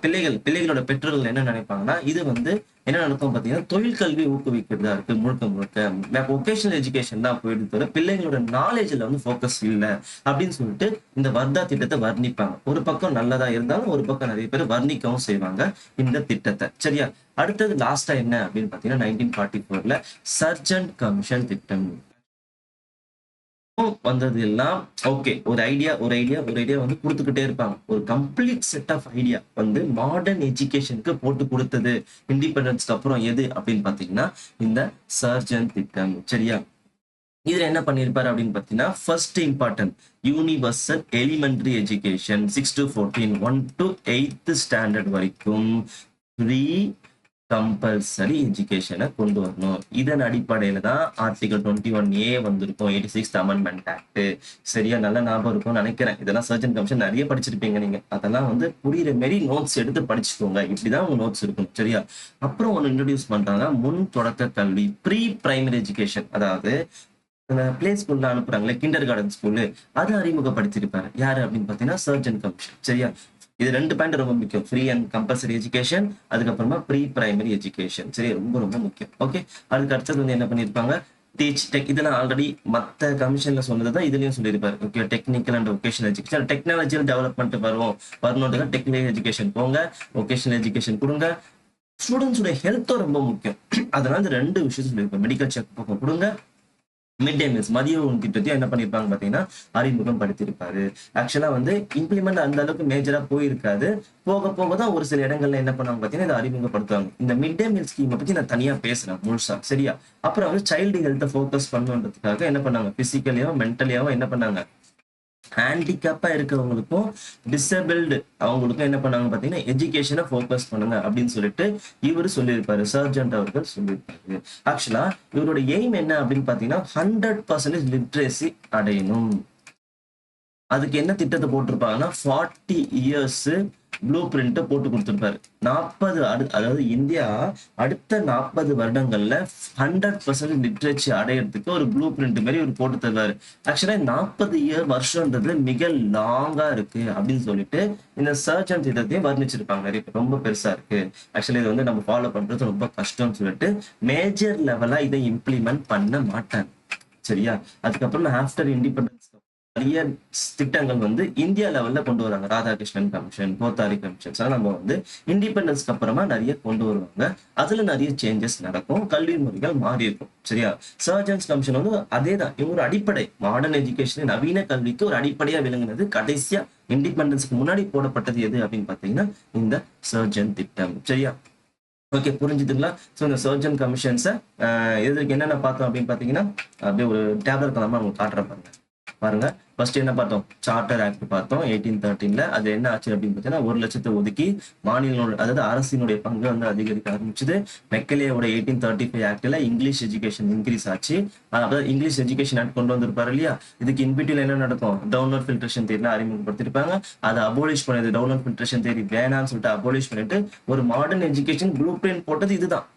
பிள்ளைகளோட பெற்றோர்கள் என்ன நினைப்பாங்கன்னா இது வந்து என்ன நடக்கும் பாத்தீங்கன்னா தொழில் கல்வி ஊக்குவிக்கிறதா இருக்கு முழுக்க முழுக்க ஒகேஷனல் எஜுகேஷன் தான் போயிட்டு தவிர பிள்ளைங்களோட நாலேஜ்ல வந்து ஃபோக்கஸ் இல்லை அப்படின்னு சொல்லிட்டு இந்த வர்தா திட்டத்தை வர்ணிப்பாங்க. ஒரு பக்கம் நல்லதா இருந்தாலும் ஒரு பக்கம் நிறைய பேர் வர்ணிக்கவும் செய்வாங்க இந்த திட்டத்தை. சரியா? அடுத்தது லாஸ்டா என்ன அப்படின்னு பாத்தீங்கன்னா 1944ல சர்ஜன்ட் கமிஷன் திட்டம் வந்தது எல்லாம். ஓகே, ஒரு ஐடியா வந்து கொடுத்துக்கிட்டே இருப்பாங்க. ஒரு கம்ப்ளீட் செட் ஆஃப் ஐடியா வந்து மாடர்ன் எஜுகேஷனுக்கு போட்டு கொடுத்தது இண்டிபெண்டன்ஸ்க்கு அப்புறம் எது அப்படின்னு பாத்தீங்கன்னா இந்த சர்ஜன் திட்டம். சரியா? இதுல என்ன பண்ணிருப்பாரு அப்படின்னு பாத்தீங்கன்னா first important universal elementary education 6 to 14 1 to 8th standard வரைக்கும் ஃப்ரீ கம்பல்சரி எஜுகேஷனை கொண்டு வரணும். இதன் அடிப்படையில தான் ஆர்டிகல் 21A வந்திருக்கும் 86th அமெண்ட்மெண்ட் ஆக்ட். சரியா? நல்ல ஞாபகம் இருக்கும்னு நினைக்கிறேன். இதெல்லாம் சர்ஜன் கமிஷன் நிறைய படிச்சிருப்பீங்க நீங்க. அதெல்லாம் வந்து புரியுற மாரி நோட்ஸ் எடுத்து படிச்சுக்கோங்க. இப்படிதான் உங்க நோட்ஸ் இருக்கும். சரியா? அப்புறம் ஒன்னு இன்ட்ரோடியூஸ் பண்றாங்க முன் தொடக்க கல்வி ப்ரீ பிரைமரி எஜுகேஷன். அதாவது பிளே ஸ்கூல்ல அனுப்புறாங்களே கிண்டர் கார்டன் ஸ்கூலு, அதை அறிமுகப்படுத்திருப்பாரு. யாரு அப்படின்னு பாத்தீங்கன்னா சர்ஜன் கமிஷன். சரியா? இது 2 பாயிண்ட் ரொம்ப முக்கியம். ஃப்ரீ அண்ட் கம்பல்சரி எஜுகேஷன், அதுக்கப்புறமா ப்ரீ பிரைமரி எஜுகேஷன். சரி, ரொம்ப ரொம்ப முக்கியம். ஓகே, அதுக்கு அடுத்தது வந்து என்ன பண்ணிருப்பாங்க டீச் டெக். இதெல்லாம் ஆல்ரெடி மத்த கமிஷன்ல சொன்னதுதான் இதுலயும் சொல்லியிருப்பாரு. Okay, technical and vocational education, டெக்னாலஜியல் டெவலப்மெண்ட் வரணும்ன்றதுக்கு டெக்னிக்கல் எஜுகேஷன் போங்க, வொகேஷனல் எஜுகேஷன் கொடுங்க. ஸ்டூடெண்ட்ஸோட ஹெல்த்தும் ரொம்ப முக்கியம். அதனால இந்த 2 விஷயம் சொல்லியிருப்பாங்க. மெடிக்கல் செக் கொடுங்க, மிட் டே மீல்ஸ் மதிய உணவு திட்டத்தையும் என்ன பண்ணிருப்பாங்க பாத்தீங்கன்னா அறிமுகம் படுத்திருப்பாரு. ஆக்சுவலா வந்து இம்ப்ளிமெண்ட் அந்த அளவுக்கு மேஜரா போயிருக்காது. போக போக தான் ஒரு சில இடங்கள்ல என்ன பண்ணாங்க பாத்தீங்கன்னா இதை அறிமுகப்படுத்துவாங்க. இந்த மிட் டே மீல் ஸ்கீமை பத்தி நான் தனியா பேசுறேன் முழுசா. சரியா? அப்புறம் வந்து சைல்டு ஹெல்த்தை ஃபோக்கஸ் பண்ணுன்றதுக்காக என்ன பண்ணாங்க பிசிக்கலியாவும் மென்டலியாவும் என்ன பண்ணாங்க ஹேண்டிகேப்பா இருக்கிறவங்களுக்கும் டிசபிள்டு அவங்களுக்கும் என்ன பண்ணாங்க பாத்தீங்கன்னா எஜுகேஷனை ஃபோக்கஸ் பண்ணுங்க அப்படின்னு சொல்லிட்டு இவரு சொல்லியிருப்பாரு. சர்ஜன்ட் அவர்கள் சொல்லியிருப்பாரு. ஆக்சுவலா இவரோட எய்ம் என்ன அப்படின்னு பாத்தீங்கன்னா 100% லிட்ரேசி அடையணும். அதுக்கு என்ன திட்டத்தை போட்டிருப்பாங்கன்னா 40 இயர்ஸ் ப்ளூ பிரிண்ட் போட்டு கொடுத்திருப்பாரு. 40 அதாவது இந்தியா அடுத்த 40 வருடங்கள்ல 100% லிட்ரேச்சர் அடையறதுக்கு ஒரு ப்ளூ பிரிண்ட் மாதிரி ஒரு போட்டு தருவாரு. ஆக்சுவலா 40 இயர் வருஷம்ன்றது மிக லாங்கா இருக்கு அப்படின்னு சொல்லிட்டு இந்த சர்ஜன் திட்டத்தையும் வர்ணிச்சிருப்பாங்க. நிறைய பேர் ரொம்ப பெருசா இருக்கு, ஆக்சுவலி இது வந்து நம்ம ஃபாலோ பண்றது ரொம்ப கஷ்டம்னு சொல்லிட்டு மேஜர் லெவலா இதை இம்ப்ளிமெண்ட் பண்ண மாட்டாங்க. சரியா? அதுக்கப்புறம் ஆஃப்டர் இண்டிபெண்டன்ஸ் நிறைய திட்டங்கள் வந்து இந்தியா லெவல்ல கொண்டு வராங்க. ராதாகிருஷ்ணன் கமிஷன், கோத்தாரி கமிஷன்ஸ் நம்ம வந்து இண்டிபெண்டன்ஸ்க்கு அப்புறமா நிறைய கொண்டு வருவாங்க. அதுல நிறைய சேஞ்சஸ் நடக்கும், கல்வி முறைகள் மாறி இருக்கும். சரியா? சர்ஜன்ஸ் கமிஷன் வந்து அதே தான், இவங்க ஒரு அடிப்படை மாடர்ன் எஜுகேஷன் நவீன கல்விக்கு ஒரு அடிப்படையா விளங்குனது. கடைசியா இண்டிபெண்டன்ஸ்க்கு முன்னாடி போடப்பட்டது எது அப்படின்னு பாத்தீங்கன்னா இந்த சர்ஜன் திட்டம். சரியா? ஓகே, புரிஞ்சுதுங்களா? ஸோ இந்த சர்ஜன் கமிஷன்ஸை எதுக்கு என்னென்ன பார்த்தோம் அப்படின்னு பாத்தீங்கன்னா அப்படியே ஒரு டேப்லெட் கலமா உங்களுக்கு காட்டுற பாருங்க. ஃபர்ஸ்ட் என்ன பார்த்தோம்? சார்ட்டர் ஆக்ட் பார்த்தோம் 1813ல. அது என்ன ஆச்சு அப்படின்னு பார்த்தீங்கன்னா 1 லட்சத்தை ஒதுக்கி மாநில அதாவது அரசினுடைய பங்கு வந்து அதிகரிக்க ஆரம்பிச்சது. மெக்கலேயோட 1835 ஆக்ட்ல இங்கிலீஷ் எஜுகேஷன் இன்க்ரீஸ் ஆச்சு. அதாவது இங்கிலீஷ் எஜுகேஷன் ஆக்ட் கொண்டு வந்திருப்பாரு இல்லையா? இதுக்கு இன்பிட்டில் என்ன நடக்கும்? டவுன்லோட் ஃபில்ட்ரேஷன் தேரி அறிமுகப்படுத்திருப்பாங்க. அதை அபோலிஷ் பண்ணது, டவுன்லோட் ஃபில்ட்ரேஷன் தேரி வேணான்னு சொல்லிட்டு அபோலிஷ் பண்ணிட்டு ஒரு மாடர்ன் எஜுகேஷன் ப்ளூ பிரிண்ட் போட்டது இதுதான்.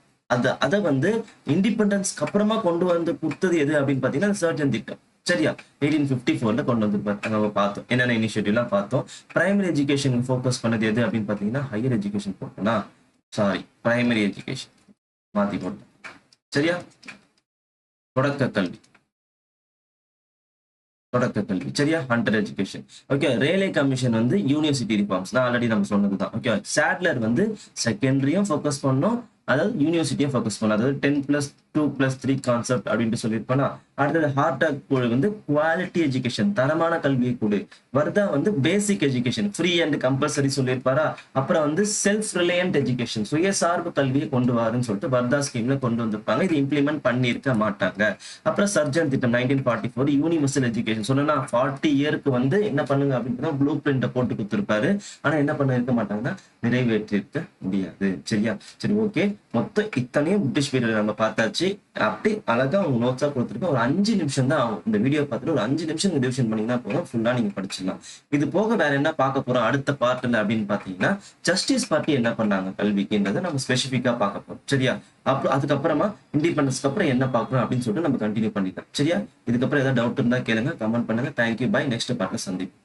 அதை வந்து இண்டிபெண்டன்ஸ்க்கு அப்புறமா கொண்டு வந்து கொடுத்தது எது அப்படின்னு பாத்தீங்கன்னா சர்ஜன் திட்டம். சரியா? 1854ல கொண்டு வந்திருப்பாரு. நம்ம பார்த்தோம் என்னென்ன இனிஷியேட்டிவ்லாம் பார்த்தோம். பிரைமரி எஜுகேஷன் ஃபோக்கஸ் பண்ணது எது அப்படின்னு பார்த்தீங்கன்னா ஹையர் எஜுகேஷன் போட்டோம்னா சாரி பிரைமரி எஜுகேஷன் மாத்தி போட்டோம். சரியா? தொடக்க கல்வி சரியா? Hunter education. Okay, Raleigh commission வந்து யூனிவர்சிட்டி ரிஃபார்ம்ஸ் தான் ஆல்ரெடி நம்ம சொன்னதுதான். ஓகே, சாட்லர் வந்து செகண்டரியும் ஃபோக்கஸ் பண்ணோம், அதாவது யூனிவர்சிட்டியும் ஃபோக்கஸ் பண்ணோம். அதாவது 10+2+3 கான்செப்ட் அப்படின்ட்டு சொல்லியிருப்போனா. அடுத்தது ஹார்டாக் குழு வந்து குவாலிட்டி எஜுகேஷன், தரமான கல்வியை கொடு. வர்தா வந்து basic education, free and compulsory சொல்லியிருப்பாரா. அப்புறம் வந்து செல்ஃப் ரிலையன்ட் எஜுகேஷன், சுயசார்பு கல்வியை கொண்டு வாருன்னு சொல்லிட்டு வர்தா ஸ்கீம்ல கொண்டு வந்திருப்பாங்க. இது இம்ப்ளிமெண்ட் பண்ணியிருக்க மாட்டாங்க. அப்புறம் சர்ஜன் திட்டம் 1944 யூனிவர்சல் எஜுகேஷன் சொன்னா 40 இயருக்கு வந்து என்ன பண்ணுங்க அப்படின்னா ப்ளூ பிரிண்ட போட்டு கொடுத்துருப்பாரு. ஆனா என்ன பண்ண இருக்க மாட்டாங்கன்னா நிறைவேற்றிருக்க முடியாது. சரியா? சரி, ஓகே. மொத்தம் இத்தனையும் பிரிட்டிஷ் பீரியட் நம்ம பார்த்தாச்சு. அப்படி அழகா உங்க நோட்ஸா கொடுத்துருக்கோம். ஒரு 5 நிமிஷம் தான் ஆகும். இந்த வீடியோ பார்த்துட்டு ஒரு 5 நிமிஷம் நீங்க ரிவிஷன் பண்ணீங்கன்னா போதும், ஃபுல்லா நீங்க படிச்சிடலாம். இது போக வேற என்ன பார்க்க போறோம் அடுத்த பார்ட்ல அப்படின்னு பாத்தீங்கன்னா, ஜஸ்டிஸ் பார்ட்டி என்ன பண்ணாங்க கல்விக்குன்றதை நம்ம ஸ்பெசிஃபிக்கா பார்க்க போறோம். சரியா? அப்புறம் அதுக்கப்புறமா இண்டிபெண்டன்ஸ்க்கு அப்புறம் என்ன பார்க்கணும் அப்படின்னு சொல்லிட்டு நம்ம கண்டினியூ பண்ணிக்கலாம். சரியா? இதுக்கப்புறம் ஏதாவது டவுட் இருந்தா கேளுங்க, கமெண்ட் பண்ணுங்க. Thank you, by. நெக்ஸ்ட் பார்ட்ல சந்திப்போம்.